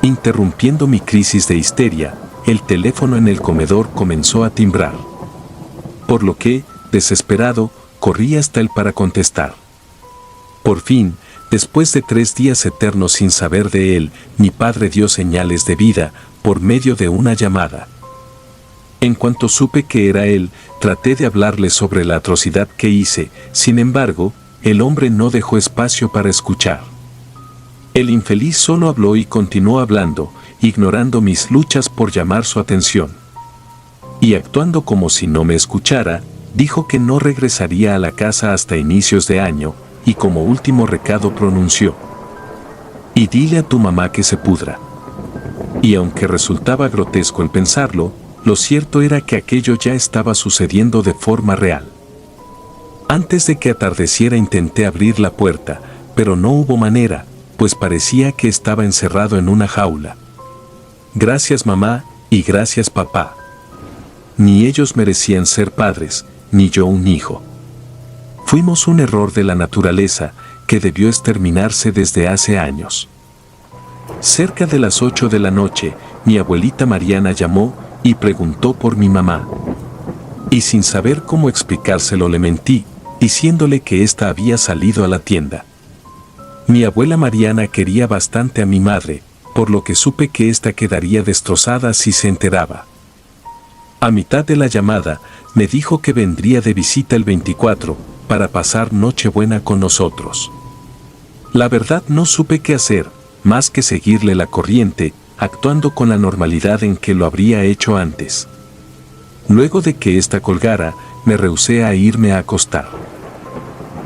Interrumpiendo mi crisis de histeria, el teléfono en el comedor comenzó a timbrar. Por lo que, desesperado, corrí hasta él para contestar. Por fin, después de 3 días eternos sin saber de él, mi padre dio señales de vida por medio de una llamada. En cuanto supe que era él, traté de hablarle sobre la atrocidad que hice, sin embargo, el hombre no dejó espacio para escuchar. El infeliz solo habló y continuó hablando, ignorando mis luchas por llamar su atención. Y actuando como si no me escuchara, dijo que no regresaría a la casa hasta inicios de año, y como último recado pronunció: «Y dile a tu mamá que se pudra». Y aunque resultaba grotesco el pensarlo, lo cierto era que aquello ya estaba sucediendo de forma real. Antes de que atardeciera intenté abrir la puerta, pero no hubo manera, pues parecía que estaba encerrado en una jaula. Gracias mamá, y gracias papá. Ni ellos merecían ser padres, ni yo un hijo. Fuimos un error de la naturaleza que debió exterminarse desde hace años. Cerca de las 8 de la noche, mi abuelita Mariana llamó y preguntó por mi mamá. Y sin saber cómo explicárselo le mentí, diciéndole que ésta había salido a la tienda. Mi abuela Mariana quería bastante a mi madre, por lo que supe que ésta quedaría destrozada si se enteraba. A mitad de la llamada, me dijo que vendría de visita el 24, para pasar Nochebuena con nosotros. La verdad no supe qué hacer, más que seguirle la corriente, actuando con la normalidad en que lo habría hecho antes. Luego de que ésta colgara, me rehusé a irme a acostar.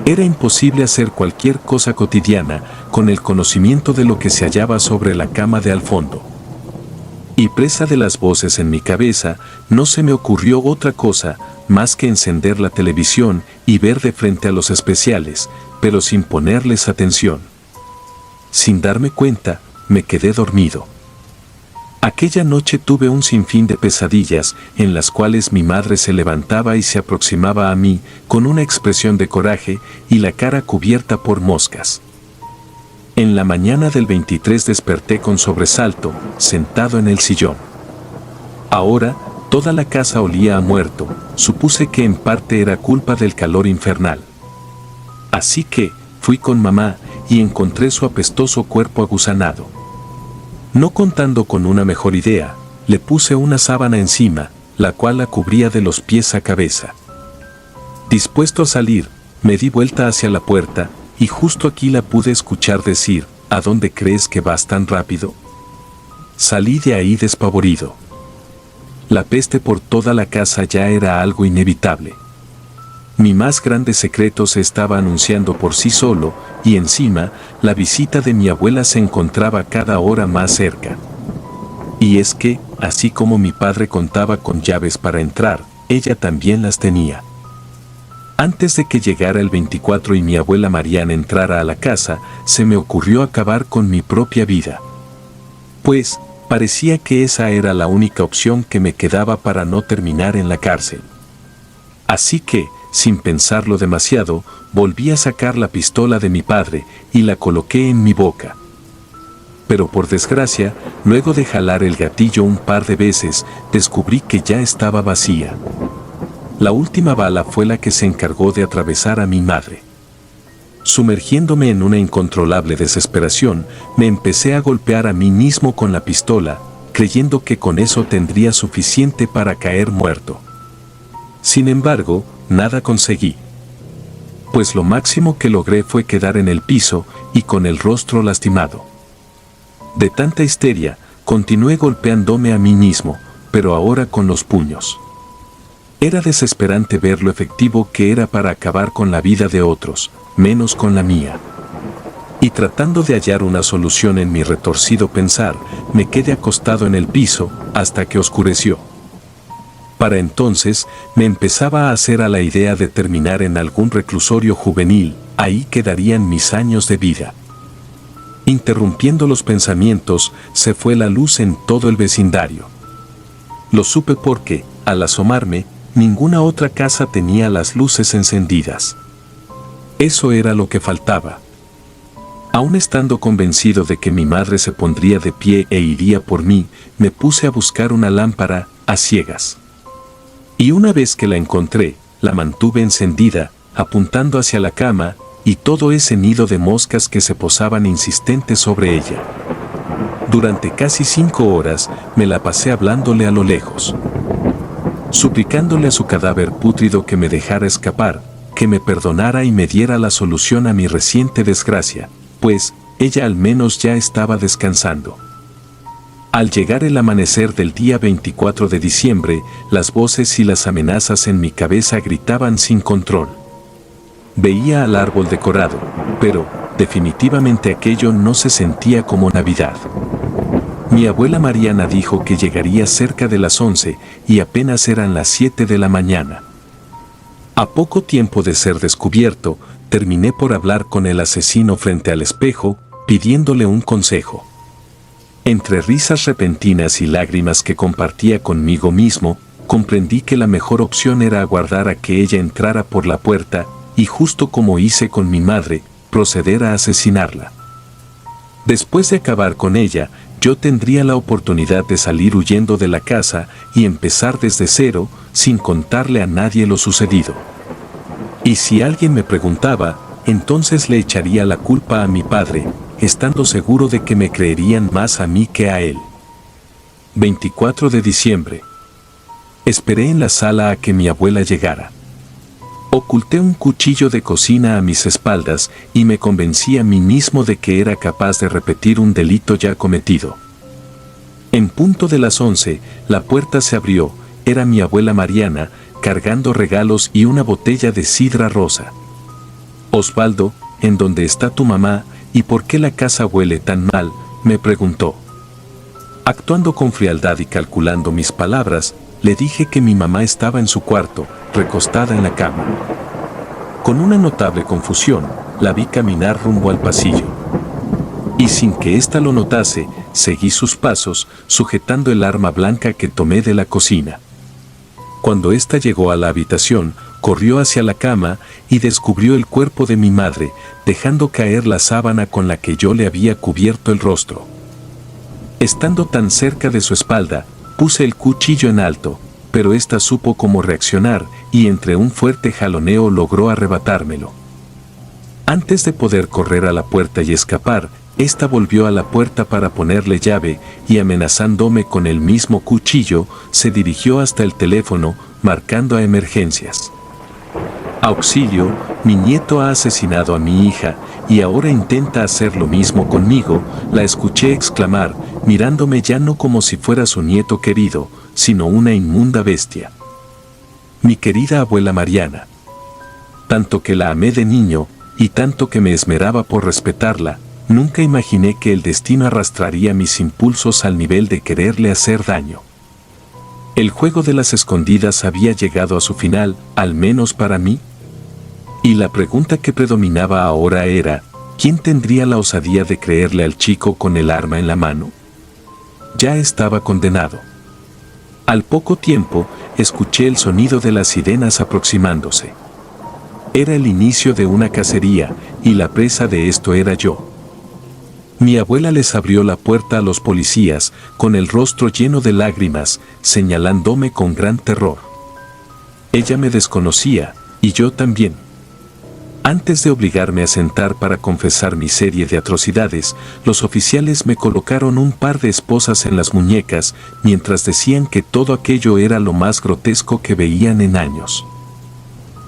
Era imposible hacer cualquier cosa cotidiana con el conocimiento de lo que se hallaba sobre la cama de al fondo. Y presa de las voces en mi cabeza, no se me ocurrió otra cosa más que encender la televisión y ver de frente a los especiales, pero sin ponerles atención. Sin darme cuenta, me quedé dormido. Aquella noche tuve un sinfín de pesadillas en las cuales mi madre se levantaba y se aproximaba a mí con una expresión de coraje y la cara cubierta por moscas. En la mañana del 23 desperté con sobresalto, sentado en el sillón. Ahora, toda la casa olía a muerto, supuse que en parte era culpa del calor infernal. Así que, fui con mamá y encontré su apestoso cuerpo aguzanado. No contando con una mejor idea, le puse una sábana encima, la cual la cubría de los pies a cabeza. Dispuesto a salir, me di vuelta hacia la puerta, y justo aquí la pude escuchar decir, ¿a dónde crees que vas tan rápido? Salí de ahí despavorido. La peste por toda la casa ya era algo inevitable. Mi más grande secreto se estaba anunciando por sí solo, y encima, la visita de mi abuela se encontraba cada hora más cerca. Y es que, así como mi padre contaba con llaves para entrar, ella también las tenía. Antes de que llegara el 24 y mi abuela Mariana entrara a la casa, se me ocurrió acabar con mi propia vida. Pues, parecía que esa era la única opción que me quedaba para no terminar en la cárcel. Así que, sin pensarlo demasiado, volví a sacar la pistola de mi padre y la coloqué en mi boca. Pero por desgracia, luego de jalar el gatillo un par de veces, descubrí que ya estaba vacía. La última bala fue la que se encargó de atravesar a mi madre. Sumergiéndome en una incontrolable desesperación, me empecé a golpear a mí mismo con la pistola, creyendo que con eso tendría suficiente para caer muerto. Sin embargo, nada conseguí. Pues lo máximo que logré fue quedar en el piso y con el rostro lastimado. De tanta histeria, continué golpeándome a mí mismo, pero ahora con los puños. Era desesperante ver lo efectivo que era para acabar con la vida de otros, menos con la mía. Y tratando de hallar una solución en mi retorcido pensar, me quedé acostado en el piso hasta que oscureció. Para entonces, me empezaba a hacer a la idea de terminar en algún reclusorio juvenil, ahí quedarían mis años de vida. Interrumpiendo los pensamientos, se fue la luz en todo el vecindario. Lo supe porque, al asomarme, ninguna otra casa tenía las luces encendidas. Eso era lo que faltaba. Aún estando convencido de que mi madre se pondría de pie e iría por mí, me puse a buscar una lámpara, a ciegas. Y una vez que la encontré, la mantuve encendida, apuntando hacia la cama, y todo ese nido de moscas que se posaban insistentes sobre ella. Durante casi 5 horas, me la pasé hablándole a lo lejos. Suplicándole a su cadáver pútrido que me dejara escapar, que me perdonara y me diera la solución a mi reciente desgracia, pues, ella al menos ya estaba descansando. Al llegar el amanecer del día 24 de diciembre, las voces y las amenazas en mi cabeza gritaban sin control. Veía al árbol decorado, pero, definitivamente aquello no se sentía como Navidad. Mi abuela Mariana dijo que llegaría cerca de las 11 y apenas eran las 7 de la mañana. A poco tiempo de ser descubierto, terminé por hablar con el asesino frente al espejo, pidiéndole un consejo. Entre risas repentinas y lágrimas que compartía conmigo mismo, comprendí que la mejor opción era aguardar a que ella entrara por la puerta y, justo como hice con mi madre, proceder a asesinarla. Después de acabar con ella, yo tendría la oportunidad de salir huyendo de la casa y empezar desde cero, sin contarle a nadie lo sucedido. Y si alguien me preguntaba, entonces le echaría la culpa a mi padre, estando seguro de que me creerían más a mí que a él. 24 de diciembre. Esperé en la sala a que mi abuela llegara. Oculté un cuchillo de cocina a mis espaldas y me convencí a mí mismo de que era capaz de repetir un delito ya cometido. En punto de las 11, la puerta se abrió, era mi abuela Mariana, cargando regalos y una botella de sidra rosa. Osvaldo, ¿en dónde está tu mamá y por qué la casa huele tan mal?, me preguntó. Actuando con frialdad y calculando mis palabras, le dije que mi mamá estaba en su cuarto, recostada en la cama. Con una notable confusión, la vi caminar rumbo al pasillo. Y sin que ésta lo notase, seguí sus pasos, sujetando el arma blanca que tomé de la cocina. Cuando ésta llegó a la habitación, corrió hacia la cama y descubrió el cuerpo de mi madre, dejando caer la sábana con la que yo le había cubierto el rostro. Estando tan cerca de su espalda, puse el cuchillo en alto, pero ésta supo cómo reaccionar y entre un fuerte jaloneo logró arrebatármelo. Antes de poder correr a la puerta y escapar, ésta volvió a la puerta para ponerle llave y, amenazándome con el mismo cuchillo, se dirigió hasta el teléfono, marcando a emergencias. Auxilio, mi nieto ha asesinado a mi hija y ahora intenta hacer lo mismo conmigo, la escuché exclamar, mirándome ya no como si fuera su nieto querido, sino una inmunda bestia. Mi querida abuela Mariana. Tanto que la amé de niño, y tanto que me esmeraba por respetarla, nunca imaginé que el destino arrastraría mis impulsos al nivel de quererle hacer daño. El juego de las escondidas había llegado a su final, al menos para mí. Y la pregunta que predominaba ahora era, ¿quién tendría la osadía de creerle al chico con el arma en la mano? Ya estaba condenado. Al poco tiempo, escuché el sonido de las sirenas aproximándose. Era el inicio de una cacería, y la presa de esto era yo. Mi abuela les abrió la puerta a los policías, con el rostro lleno de lágrimas, señalándome con gran terror. Ella me desconocía, y yo también. Antes de obligarme a sentar para confesar mi serie de atrocidades, los oficiales me colocaron un par de esposas en las muñecas, mientras decían que todo aquello era lo más grotesco que veían en años.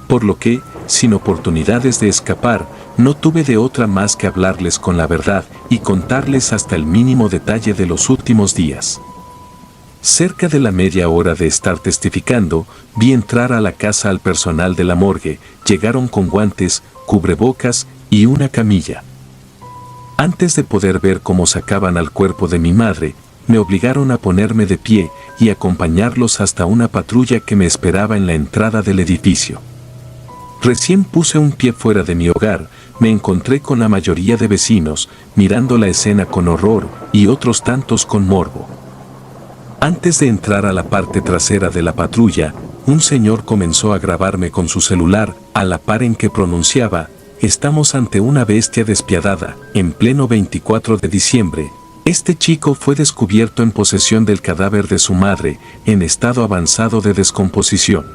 Por lo que, sin oportunidades de escapar, no tuve de otra más que hablarles con la verdad y contarles hasta el mínimo detalle de los últimos días. Cerca de la media hora de estar testificando, vi entrar a la casa al personal de la morgue, llegaron con guantes, cubrebocas y una camilla. Antes de poder ver cómo sacaban al cuerpo de mi madre, me obligaron a ponerme de pie y acompañarlos hasta una patrulla que me esperaba en la entrada del edificio. Recién puse un pie fuera de mi hogar, me encontré con la mayoría de vecinos, mirando la escena con horror y otros tantos con morbo. Antes de entrar a la parte trasera de la patrulla, un señor comenzó a grabarme con su celular, a la par en que pronunciaba, «Estamos ante una bestia despiadada, en pleno 24 de diciembre. Este chico fue descubierto en posesión del cadáver de su madre, en estado avanzado de descomposición».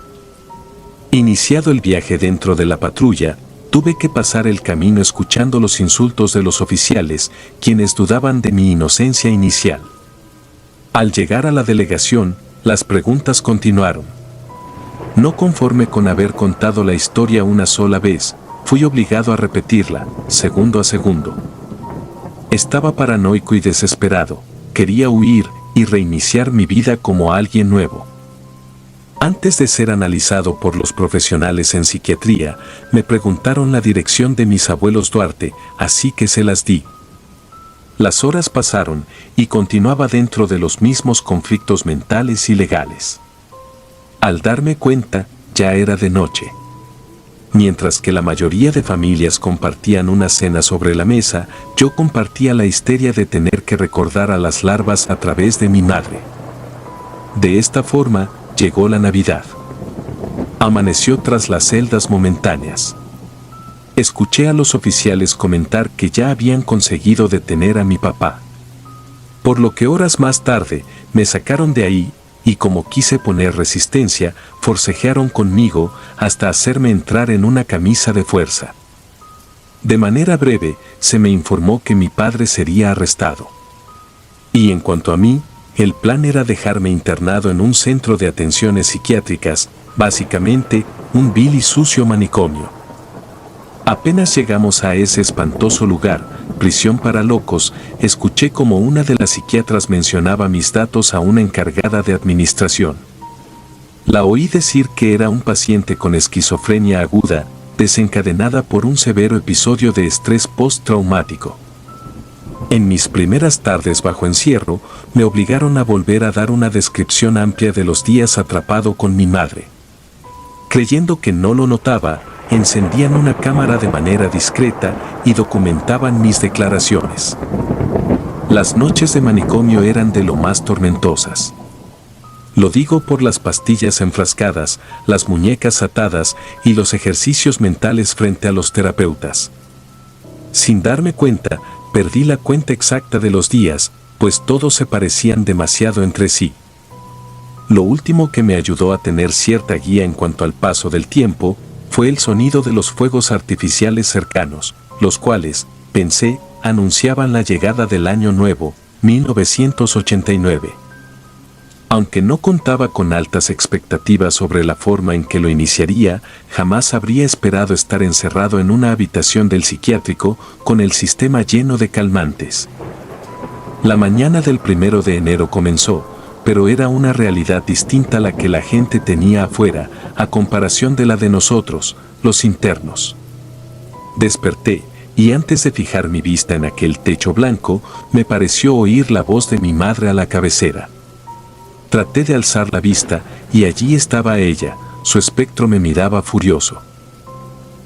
Iniciado el viaje dentro de la patrulla, tuve que pasar el camino escuchando los insultos de los oficiales, quienes dudaban de mi inocencia inicial. Al llegar a la delegación, las preguntas continuaron. No conforme con haber contado la historia una sola vez, fui obligado a repetirla, segundo a segundo. Estaba paranoico y desesperado, quería huir y reiniciar mi vida como alguien nuevo. Antes de ser analizado por los profesionales en psiquiatría, me preguntaron la dirección de mis abuelos Duarte, así que se las di. Las horas pasaron y continuaba dentro de los mismos conflictos mentales y legales. Al darme cuenta, ya era de noche. Mientras que la mayoría de familias compartían una cena sobre la mesa, yo compartía la histeria de tener que recordar a las larvas a través de mi madre. De esta forma, llegó la Navidad. Amaneció tras las celdas momentáneas. Escuché a los oficiales comentar que ya habían conseguido detener a mi papá. Por lo que horas más tarde, me sacaron de ahí, y como quise poner resistencia, forcejearon conmigo hasta hacerme entrar en una camisa de fuerza. De manera breve, se me informó que mi padre sería arrestado. Y en cuanto a mí, el plan era dejarme internado en un centro de atenciones psiquiátricas, básicamente, un vil y sucio manicomio. Apenas llegamos a ese espantoso lugar, prisión para locos, escuché como una de las psiquiatras mencionaba mis datos a una encargada de administración. La oí decir que era un paciente con esquizofrenia aguda, desencadenada por un severo episodio de estrés postraumático. En mis primeras tardes bajo encierro, me obligaron a volver a dar una descripción amplia de los días atrapado con mi madre. Creyendo que no lo notaba, encendían una cámara de manera discreta y documentaban mis declaraciones. Las noches de manicomio eran de lo más tormentosas. Lo digo por las pastillas enfrascadas, las muñecas atadas y los ejercicios mentales frente a los terapeutas. Sin darme cuenta, perdí la cuenta exacta de los días, pues todos se parecían demasiado entre sí. Lo último que me ayudó a tener cierta guía en cuanto al paso del tiempo fue el sonido de los fuegos artificiales cercanos, los cuales, pensé, anunciaban la llegada del año nuevo, 1989. Aunque no contaba con altas expectativas sobre la forma en que lo iniciaría, jamás habría esperado estar encerrado en una habitación del psiquiátrico con el sistema lleno de calmantes. La mañana del 1 de enero comenzó, pero era una realidad distinta a la que la gente tenía afuera, a comparación de la de nosotros, los internos. Desperté, y antes de fijar mi vista en aquel techo blanco, me pareció oír la voz de mi madre a la cabecera. Traté de alzar la vista, y allí estaba ella, su espectro me miraba furioso.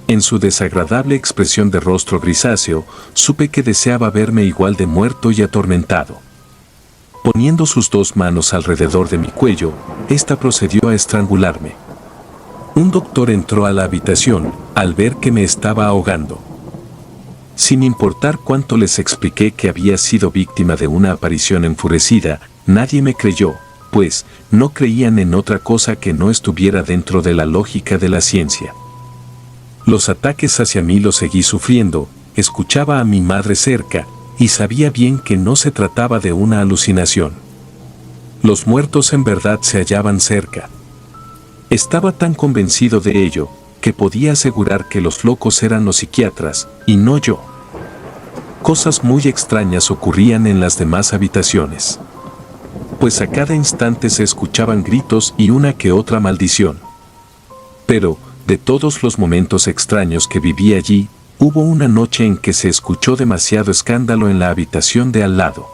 En su desagradable expresión de rostro grisáceo, supe que deseaba verme igual de muerto y atormentado. Poniendo sus dos manos alrededor de mi cuello, ésta procedió a estrangularme. Un doctor entró a la habitación, al ver que me estaba ahogando. Sin importar cuánto les expliqué que había sido víctima de una aparición enfurecida, nadie me creyó, pues no creían en otra cosa que no estuviera dentro de la lógica de la ciencia. Los ataques hacia mí los seguí sufriendo, escuchaba a mi madre cerca, y sabía bien que no se trataba de una alucinación. Los muertos en verdad se hallaban cerca. Estaba tan convencido de ello, que podía asegurar que los locos eran los psiquiatras, y no yo. Cosas muy extrañas ocurrían en las demás habitaciones. Pues a cada instante se escuchaban gritos y una que otra maldición. Pero, de todos los momentos extraños que viví allí, hubo una noche en que se escuchó demasiado escándalo en la habitación de al lado.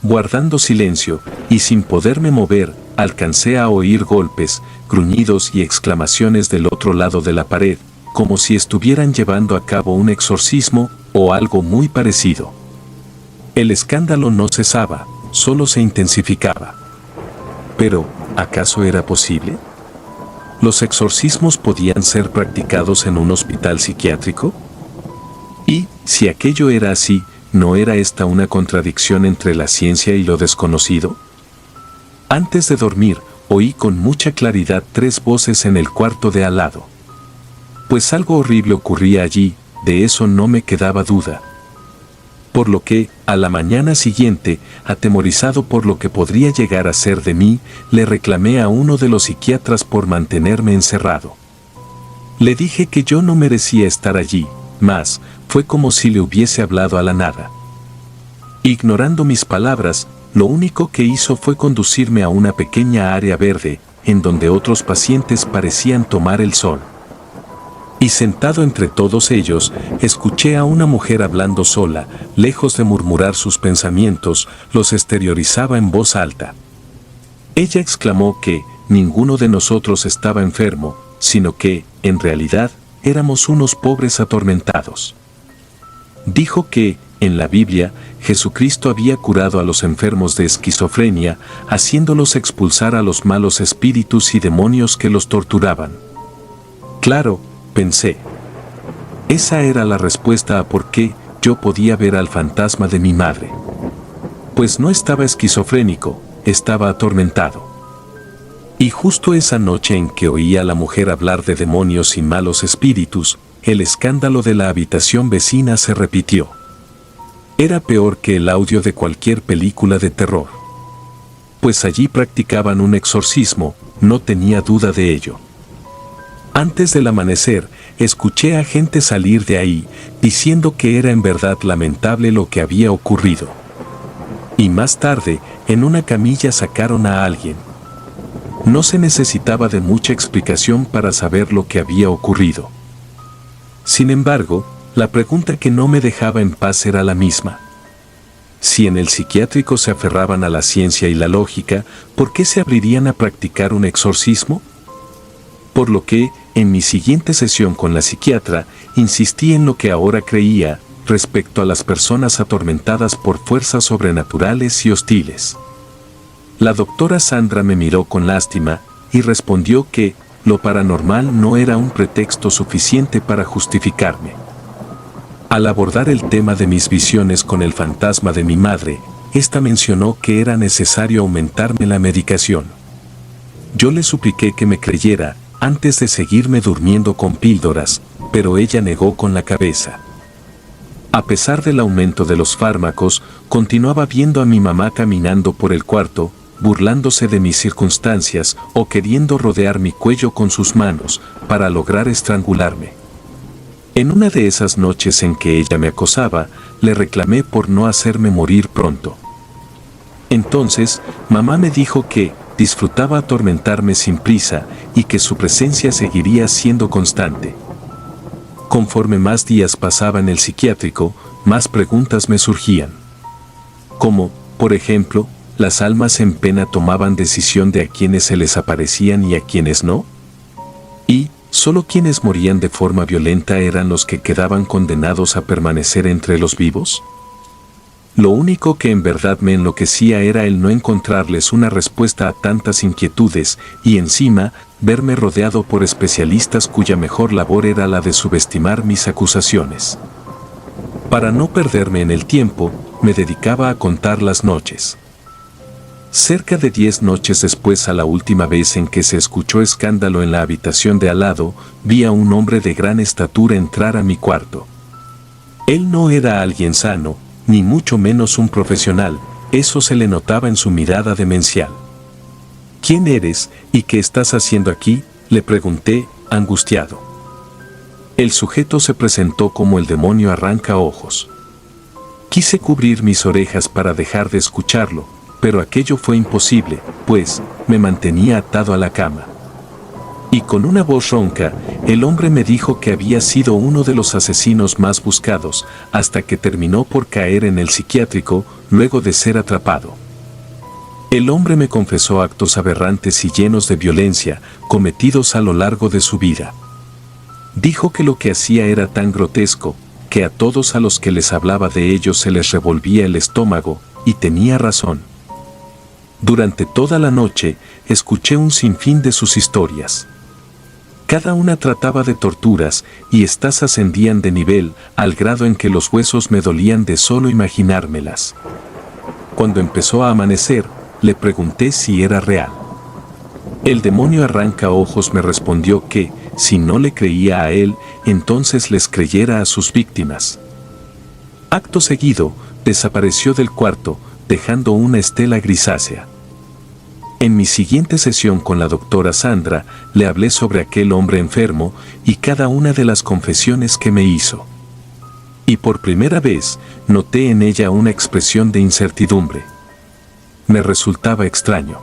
Guardando silencio, y sin poderme mover, alcancé a oír golpes, gruñidos y exclamaciones del otro lado de la pared, como si estuvieran llevando a cabo un exorcismo, o algo muy parecido. El escándalo no cesaba, solo se intensificaba. Pero, ¿acaso era posible? ¿Los exorcismos podían ser practicados en un hospital psiquiátrico? Y, si aquello era así, ¿no era esta una contradicción entre la ciencia y lo desconocido? Antes de dormir, oí con mucha claridad 3 voces en el cuarto de al lado. Pues algo horrible ocurría allí, de eso no me quedaba duda. Por lo que, a la mañana siguiente, atemorizado por lo que podría llegar a ser de mí, le reclamé a uno de los psiquiatras por mantenerme encerrado. Le dije que yo no merecía estar allí, mas, fue como si le hubiese hablado a la nada. Ignorando mis palabras, lo único que hizo fue conducirme a una pequeña área verde, en donde otros pacientes parecían tomar el sol. Y sentado entre todos ellos, escuché a una mujer hablando sola, lejos de murmurar sus pensamientos, los exteriorizaba en voz alta. Ella exclamó que ninguno de nosotros estaba enfermo, sino que, en realidad, éramos unos pobres atormentados. Dijo que, en la Biblia, Jesucristo había curado a los enfermos de esquizofrenia, haciéndolos expulsar a los malos espíritus y demonios que los torturaban. Claro, pensé. Esa era la respuesta a por qué yo podía ver al fantasma de mi madre. Pues no estaba esquizofrénico, estaba atormentado. Y justo esa noche en que oí a la mujer hablar de demonios y malos espíritus, el escándalo de la habitación vecina se repitió. Era peor que el audio de cualquier película de terror. Pues allí practicaban un exorcismo, no tenía duda de ello. Antes del amanecer, escuché a gente salir de ahí, diciendo que era en verdad lamentable lo que había ocurrido. Y más tarde, en una camilla sacaron a alguien. No se necesitaba de mucha explicación para saber lo que había ocurrido. Sin embargo, la pregunta que no me dejaba en paz era la misma. Si en el psiquiátrico se aferraban a la ciencia y la lógica, ¿por qué se abrirían a practicar un exorcismo? Por lo que, en mi siguiente sesión con la psiquiatra, insistí en lo que ahora creía respecto a las personas atormentadas por fuerzas sobrenaturales y hostiles. La doctora Sandra me miró con lástima y respondió que lo paranormal no era un pretexto suficiente para justificarme. Al abordar el tema de mis visiones con el fantasma de mi madre, ésta mencionó que era necesario aumentarme la medicación. Yo le supliqué que me creyera antes de seguirme durmiendo con píldoras, pero ella negó con la cabeza. A pesar del aumento de los fármacos, continuaba viendo a mi mamá caminando por el cuarto, burlándose de mis circunstancias o queriendo rodear mi cuello con sus manos para lograr estrangularme. En una de esas noches en que ella me acosaba, le reclamé por no hacerme morir pronto. Entonces, mamá me dijo que disfrutaba atormentarme sin prisa y que su presencia seguiría siendo constante. Conforme más días pasaba en el psiquiátrico, más preguntas me surgían. Como, por ejemplo, ¿las almas en pena tomaban decisión de a quienes se les aparecían y a quienes no? Y, ¿solo quienes morían de forma violenta eran los que quedaban condenados a permanecer entre los vivos? Lo único que en verdad me enloquecía era el no encontrarles una respuesta a tantas inquietudes y encima verme rodeado por especialistas cuya mejor labor era la de subestimar mis acusaciones. Para no perderme en el tiempo, me dedicaba a contar las noches. Cerca de 10 noches después a la última vez en que se escuchó escándalo en la habitación de al lado, vi a un hombre de gran estatura entrar a mi cuarto. Él no era alguien sano, ni mucho menos un profesional, eso se le notaba en su mirada demencial. ¿Quién eres y qué estás haciendo aquí?, le pregunté, angustiado. El sujeto se presentó como el demonio arranca ojos. Quise cubrir mis orejas para dejar de escucharlo, pero aquello fue imposible, pues me mantenía atado a la cama. Y con una voz ronca, el hombre me dijo que había sido uno de los asesinos más buscados, hasta que terminó por caer en el psiquiátrico, luego de ser atrapado. El hombre me confesó actos aberrantes y llenos de violencia, cometidos a lo largo de su vida. Dijo que lo que hacía era tan grotesco, que a todos a los que les hablaba de ellos se les revolvía el estómago, y tenía razón. Durante toda la noche, escuché un sinfín de sus historias. Cada una trataba de torturas, y éstas ascendían de nivel, al grado en que los huesos me dolían de solo imaginármelas. Cuando empezó a amanecer, le pregunté si era real. El demonio arranca ojos me respondió que, si no le creía a él, entonces les creyera a sus víctimas. Acto seguido, desapareció del cuarto, dejando una estela grisácea. En mi siguiente sesión con la doctora Sandra, le hablé sobre aquel hombre enfermo y cada una de las confesiones que me hizo. Y por primera vez, noté en ella una expresión de incertidumbre. Me resultaba extraño.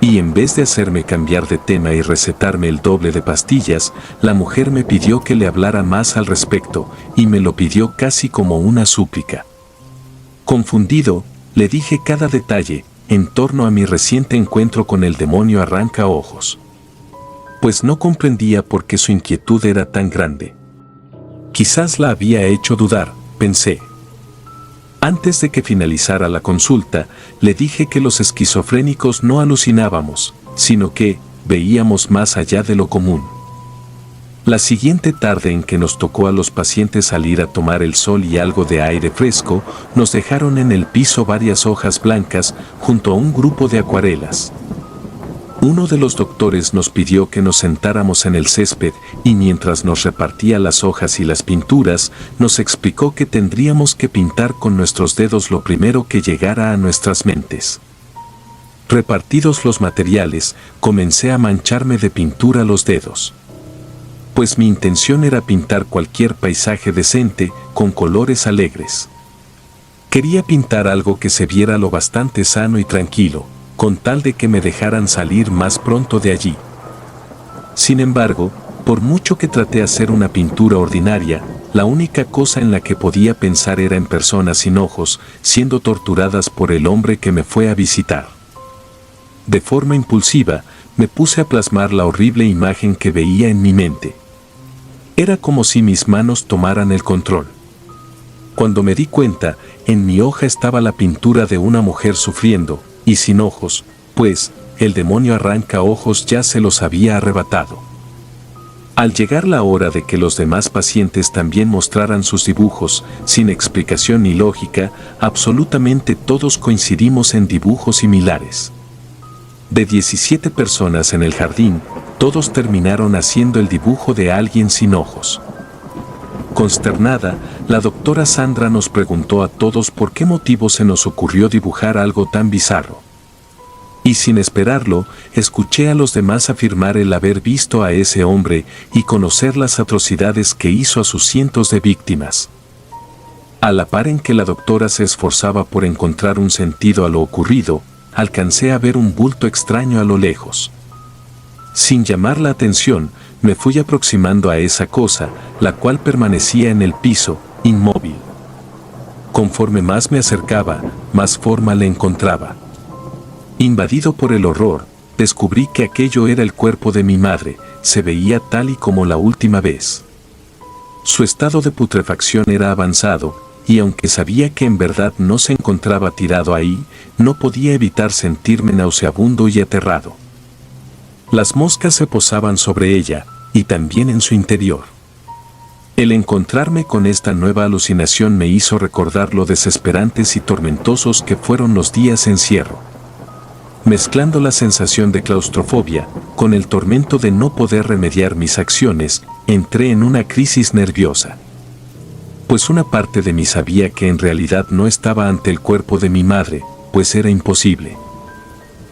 Y en vez de hacerme cambiar de tema y recetarme el doble de pastillas, la mujer me pidió que le hablara más al respecto, y me lo pidió casi como una súplica. Confundido, le dije cada detalle, en torno a mi reciente encuentro con el demonio arranca ojos. pues no comprendía por qué su inquietud era tan grande. Quizás la había hecho dudar, pensé. Antes de que finalizara la consulta, le dije que los esquizofrénicos no alucinábamos, sino que veíamos más allá de lo común. La siguiente tarde en que nos tocó a los pacientes salir a tomar el sol y algo de aire fresco, nos dejaron en el piso varias hojas blancas junto a un grupo de acuarelas. Uno de los doctores nos pidió que nos sentáramos en el césped y mientras nos repartía las hojas y las pinturas, nos explicó que tendríamos que pintar con nuestros dedos lo primero que llegara a nuestras mentes. Repartidos los materiales, comencé a mancharme de pintura los dedos. Pues mi intención era pintar cualquier paisaje decente, con colores alegres. Quería pintar algo que se viera lo bastante sano y tranquilo, con tal de que me dejaran salir más pronto de allí. Sin embargo, por mucho que traté de hacer una pintura ordinaria, la única cosa en la que podía pensar era en personas sin ojos, siendo torturadas por el hombre que me fue a visitar. De forma impulsiva, me puse a plasmar la horrible imagen que veía en mi mente. Era como si mis manos tomaran el control. Cuando me di cuenta, en mi hoja estaba la pintura de una mujer sufriendo, y sin ojos, pues el demonio arranca ojos ya se los había arrebatado. Al llegar la hora de que los demás pacientes también mostraran sus dibujos, sin explicación ni lógica, absolutamente todos coincidimos en dibujos similares. De 17 personas en el jardín, todos terminaron haciendo el dibujo de alguien sin ojos. Consternada, la doctora Sandra nos preguntó a todos por qué motivo se nos ocurrió dibujar algo tan bizarro. Y sin esperarlo, escuché a los demás afirmar el haber visto a ese hombre y conocer las atrocidades que hizo a sus cientos de víctimas. A la par en que la doctora se esforzaba por encontrar un sentido a lo ocurrido, alcancé a ver un bulto extraño a lo lejos. Sin llamar la atención, me fui aproximando a esa cosa, la cual permanecía en el piso, inmóvil. Conforme más me acercaba, más forma le encontraba. Invadido por el horror, descubrí que aquello era el cuerpo de mi madre, se veía tal y como la última vez. Su estado de putrefacción era avanzado, y aunque sabía que en verdad no se encontraba tirado ahí, no podía evitar sentirme nauseabundo y aterrado. Las moscas se posaban sobre ella, y también en su interior. El encontrarme con esta nueva alucinación me hizo recordar lo desesperantes y tormentosos que fueron los días de encierro. Mezclando la sensación de claustrofobia con el tormento de no poder remediar mis acciones, entré en una crisis nerviosa. Pues una parte de mí sabía que en realidad no estaba ante el cuerpo de mi madre, pues era imposible.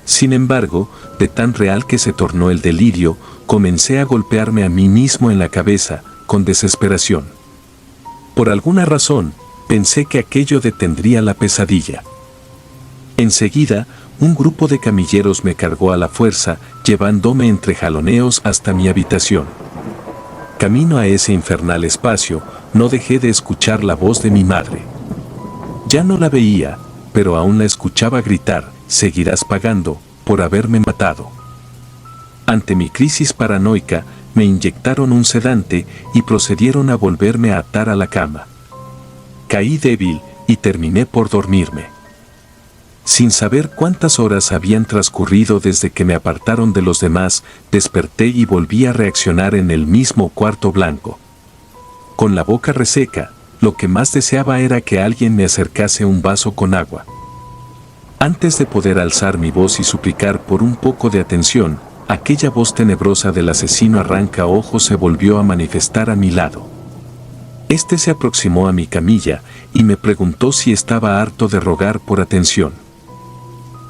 Sin embargo, de tan real que se tornó el delirio, comencé a golpearme a mí mismo en la cabeza, con desesperación. Por alguna razón, pensé que aquello detendría la pesadilla. Enseguida, un grupo de camilleros me cargó a la fuerza, llevándome entre jaloneos hasta mi habitación. Camino a ese infernal espacio, no dejé de escuchar la voz de mi madre. Ya no la veía, pero aún la escuchaba gritar: «Seguirás pagando por haberme matado». Ante mi crisis paranoica, me inyectaron un sedante y procedieron a volverme a atar a la cama. Caí débil y terminé por dormirme. Sin saber cuántas horas habían transcurrido desde que me apartaron de los demás, desperté y volví a reaccionar en el mismo cuarto blanco. Con la boca reseca, lo que más deseaba era que alguien me acercase un vaso con agua. Antes de poder alzar mi voz y suplicar por un poco de atención, aquella voz tenebrosa del asesino arranca ojos se volvió a manifestar a mi lado. Este se aproximó a mi camilla y me preguntó si estaba harto de rogar por atención.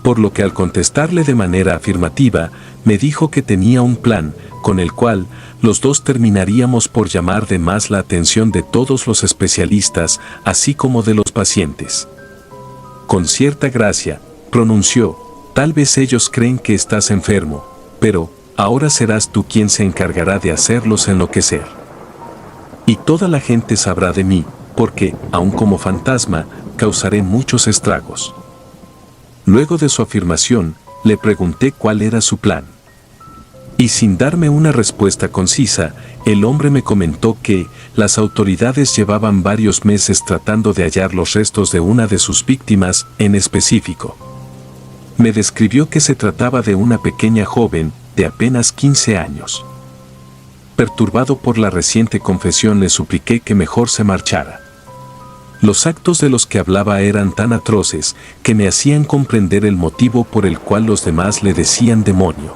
Por lo que al contestarle de manera afirmativa, me dijo que tenía un plan, con el cual los dos terminaríamos por llamar de más la atención de todos los especialistas, así como de los pacientes. Con cierta gracia, pronunció: «Tal vez ellos creen que estás enfermo, pero ahora serás tú quien se encargará de hacerlos enloquecer. Y toda la gente sabrá de mí, porque, aun como fantasma, causaré muchos estragos». Luego de su afirmación, le pregunté cuál era su plan. Y sin darme una respuesta concisa, el hombre me comentó que las autoridades llevaban varios meses tratando de hallar los restos de una de sus víctimas en específico. Me describió que se trataba de una pequeña joven de apenas 15 años. Perturbado por la reciente confesión, le supliqué que mejor se marchara. Los actos de los que hablaba eran tan atroces que me hacían comprender el motivo por el cual los demás le decían demonio.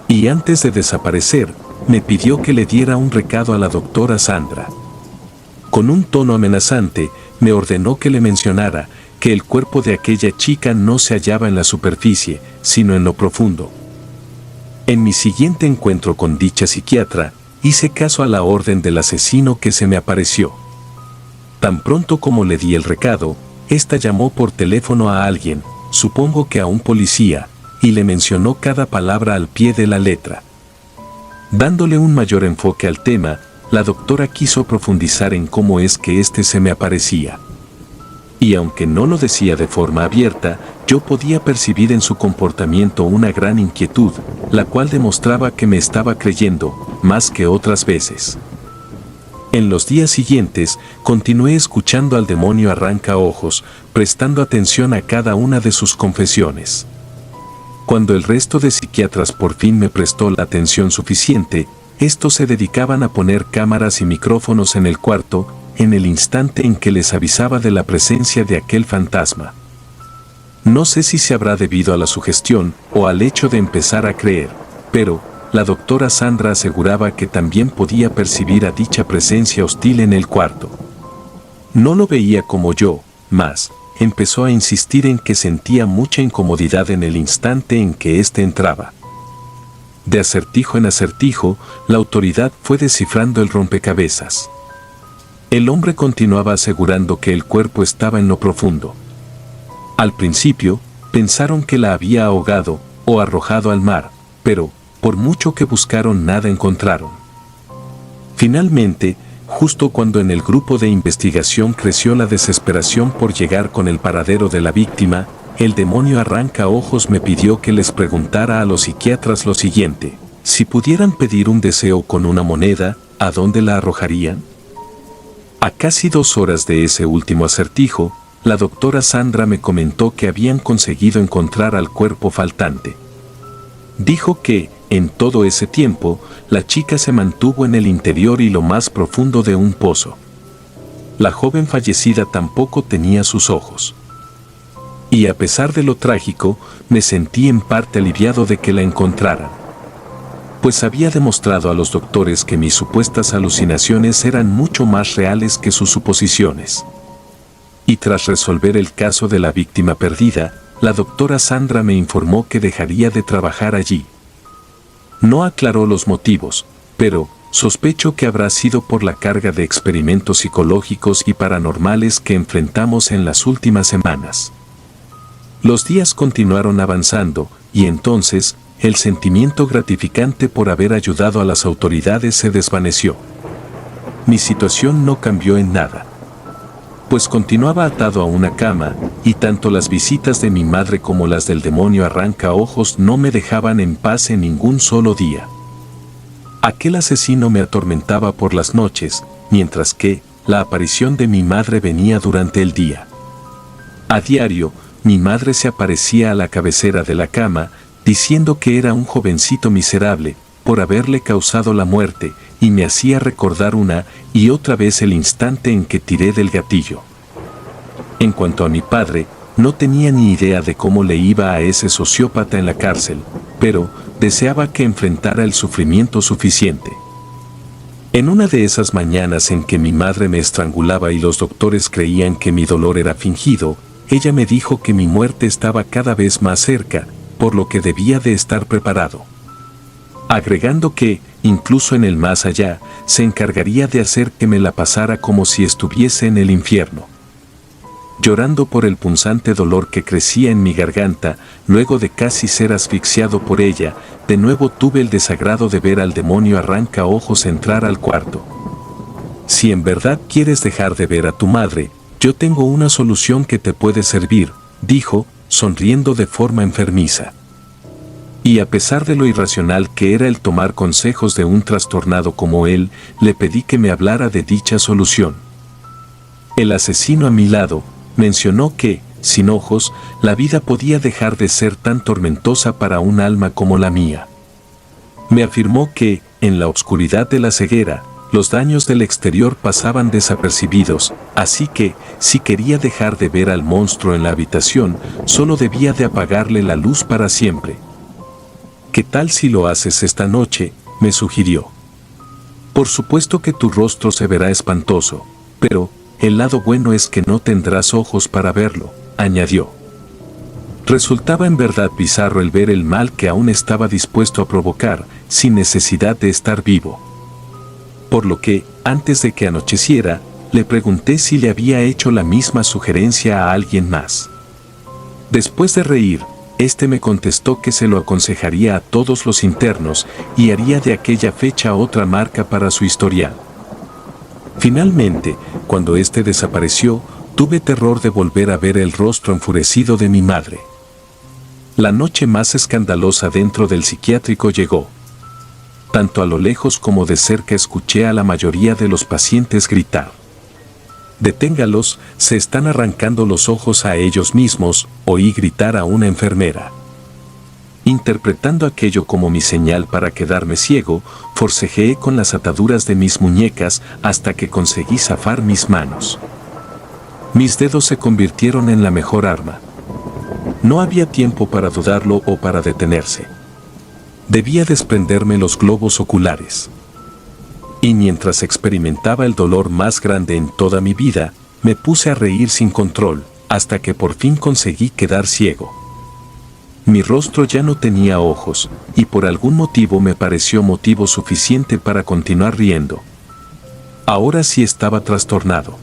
Y antes de desaparecer, me pidió que le diera un recado a la doctora Sandra. Con un tono amenazante, me ordenó que le mencionara que el cuerpo de aquella chica no se hallaba en la superficie, sino en lo profundo. En mi siguiente encuentro con dicha psiquiatra, hice caso a la orden del asesino que se me apareció. Tan pronto como le di el recado, ésta llamó por teléfono a alguien, supongo que a un policía, y le mencionó cada palabra al pie de la letra. Dándole un mayor enfoque al tema, la doctora quiso profundizar en cómo es que éste se me aparecía. Y aunque no lo decía de forma abierta, yo podía percibir en su comportamiento una gran inquietud, la cual demostraba que me estaba creyendo, más que otras veces. En los días siguientes, continué escuchando al demonio Arrancaojos, prestando atención a cada una de sus confesiones. Cuando el resto de psiquiatras por fin me prestó la atención suficiente, estos se dedicaban a poner cámaras y micrófonos en el cuarto, en el instante en que les avisaba de la presencia de aquel fantasma. No sé si se habrá debido a la sugestión o al hecho de empezar a creer, pero la doctora Sandra aseguraba que también podía percibir a dicha presencia hostil en el cuarto. No lo veía como yo, mas empezó a insistir en que sentía mucha incomodidad en el instante en que éste entraba. De acertijo en acertijo, la autoridad fue descifrando el rompecabezas. El hombre continuaba asegurando que el cuerpo estaba en lo profundo. Al principio, pensaron que la había ahogado o arrojado al mar, pero, por mucho que buscaron, nada encontraron. Finalmente, justo cuando en el grupo de investigación creció la desesperación por llegar con el paradero de la víctima, el demonio Arrancaojos me pidió que les preguntara a los psiquiatras lo siguiente: si pudieran pedir un deseo con una moneda, ¿a dónde la arrojarían? A casi 2 horas de ese último acertijo, la doctora Sandra me comentó que habían conseguido encontrar al cuerpo faltante. Dijo que, en todo ese tiempo, la chica se mantuvo en el interior y lo más profundo de un pozo. La joven fallecida tampoco tenía sus ojos. Y a pesar de lo trágico, me sentí en parte aliviado de que la encontraran. Pues había demostrado a los doctores que mis supuestas alucinaciones eran mucho más reales que sus suposiciones. Y tras resolver el caso de la víctima perdida, la doctora Sandra me informó que dejaría de trabajar allí. No aclaró los motivos, pero sospecho que habrá sido por la carga de experimentos psicológicos y paranormales que enfrentamos en las últimas semanas. Los días continuaron avanzando, y entonces, el sentimiento gratificante por haber ayudado a las autoridades se desvaneció. Mi situación no cambió en nada, pues continuaba atado a una cama, y tanto las visitas de mi madre como las del demonio Arrancaojos no me dejaban en paz en ningún solo día. Aquel asesino me atormentaba por las noches, mientras que la aparición de mi madre venía durante el día. A diario, mi madre se aparecía a la cabecera de la cama, diciendo que era un jovencito miserable, por haberle causado la muerte, y me hacía recordar una y otra vez el instante en que tiré del gatillo. En cuanto a mi padre, no tenía ni idea de cómo le iba a ese sociópata en la cárcel, pero deseaba que enfrentara el sufrimiento suficiente. En una de esas mañanas en que mi madre me estrangulaba y los doctores creían que mi dolor era fingido, ella me dijo que mi muerte estaba cada vez más cerca, por lo que debía de estar preparado. Agregando que, incluso en el más allá, se encargaría de hacer que me la pasara como si estuviese en el infierno. Llorando por el punzante dolor que crecía en mi garganta, luego de casi ser asfixiado por ella, de nuevo tuve el desagrado de ver al demonio Arrancaojos entrar al cuarto. Si en verdad quieres dejar de ver a tu madre, yo tengo una solución que te puede servir, dijo, sonriendo de forma enfermiza. Y a pesar de lo irracional que era el tomar consejos de un trastornado como él, le pedí que me hablara de dicha solución. El asesino a mi lado mencionó que, sin ojos, la vida podía dejar de ser tan tormentosa para un alma como la mía. Me afirmó que, en la oscuridad de la ceguera, los daños del exterior pasaban desapercibidos, así que, si quería dejar de ver al monstruo en la habitación, solo debía de apagarle la luz para siempre. ¿Qué tal si lo haces esta noche?, me sugirió. Por supuesto que tu rostro se verá espantoso, pero el lado bueno es que no tendrás ojos para verlo, añadió. Resultaba en verdad bizarro el ver el mal que aún estaba dispuesto a provocar, sin necesidad de estar vivo. Por lo que, antes de que anocheciera, le pregunté si le había hecho la misma sugerencia a alguien más. Después de reír, este me contestó que se lo aconsejaría a todos los internos y haría de aquella fecha otra marca para su historial. Finalmente, cuando este desapareció, tuve terror de volver a ver el rostro enfurecido de mi madre. La noche más escandalosa dentro del psiquiátrico llegó. Tanto a lo lejos como de cerca escuché a la mayoría de los pacientes gritar: «Deténgalos, se están arrancando los ojos a ellos mismos», oí gritar a una enfermera. Interpretando aquello como mi señal para quedarme ciego, forcejeé con las ataduras de mis muñecas hasta que conseguí zafar mis manos. Mis dedos se convirtieron en la mejor arma. No había tiempo para dudarlo o para detenerse. Debía desprenderme los globos oculares. Y mientras experimentaba el dolor más grande en toda mi vida, me puse a reír sin control, hasta que por fin conseguí quedar ciego. Mi rostro ya no tenía ojos, y por algún motivo me pareció motivo suficiente para continuar riendo. Ahora sí estaba trastornado.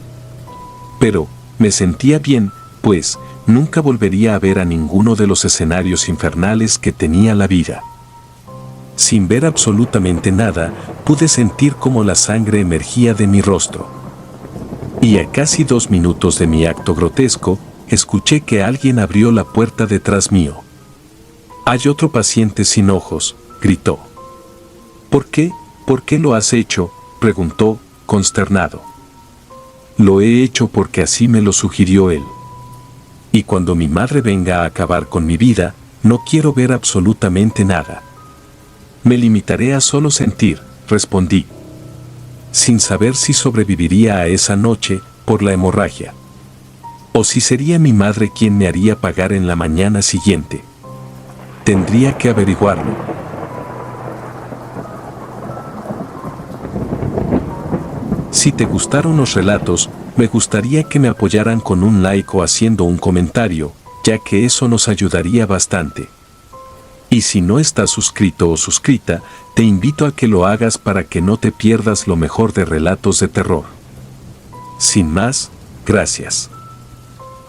Pero, me sentía bien, pues, nunca volvería a ver a ninguno de los escenarios infernales que tenía la vida. Sin ver absolutamente nada, pude sentir cómo la sangre emergía de mi rostro. Y a casi 2 minutos de mi acto grotesco, escuché que alguien abrió la puerta detrás mío. «Hay otro paciente sin ojos», gritó. «¿Por qué? ¿Por qué lo has hecho?», preguntó, consternado. «Lo he hecho porque así me lo sugirió él. Y cuando mi madre venga a acabar con mi vida, no quiero ver absolutamente nada. Me limitaré a solo sentir», respondí, sin saber si sobreviviría a esa noche por la hemorragia, o si sería mi madre quien me haría pagar en la mañana siguiente. Tendría que averiguarlo. Si te gustaron los relatos, me gustaría que me apoyaran con un like o haciendo un comentario, ya que eso nos ayudaría bastante. Y si no estás suscrito o suscrita, te invito a que lo hagas para que no te pierdas lo mejor de relatos de terror. Sin más, gracias.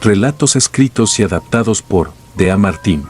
Relatos escritos y adaptados por Dea Martín.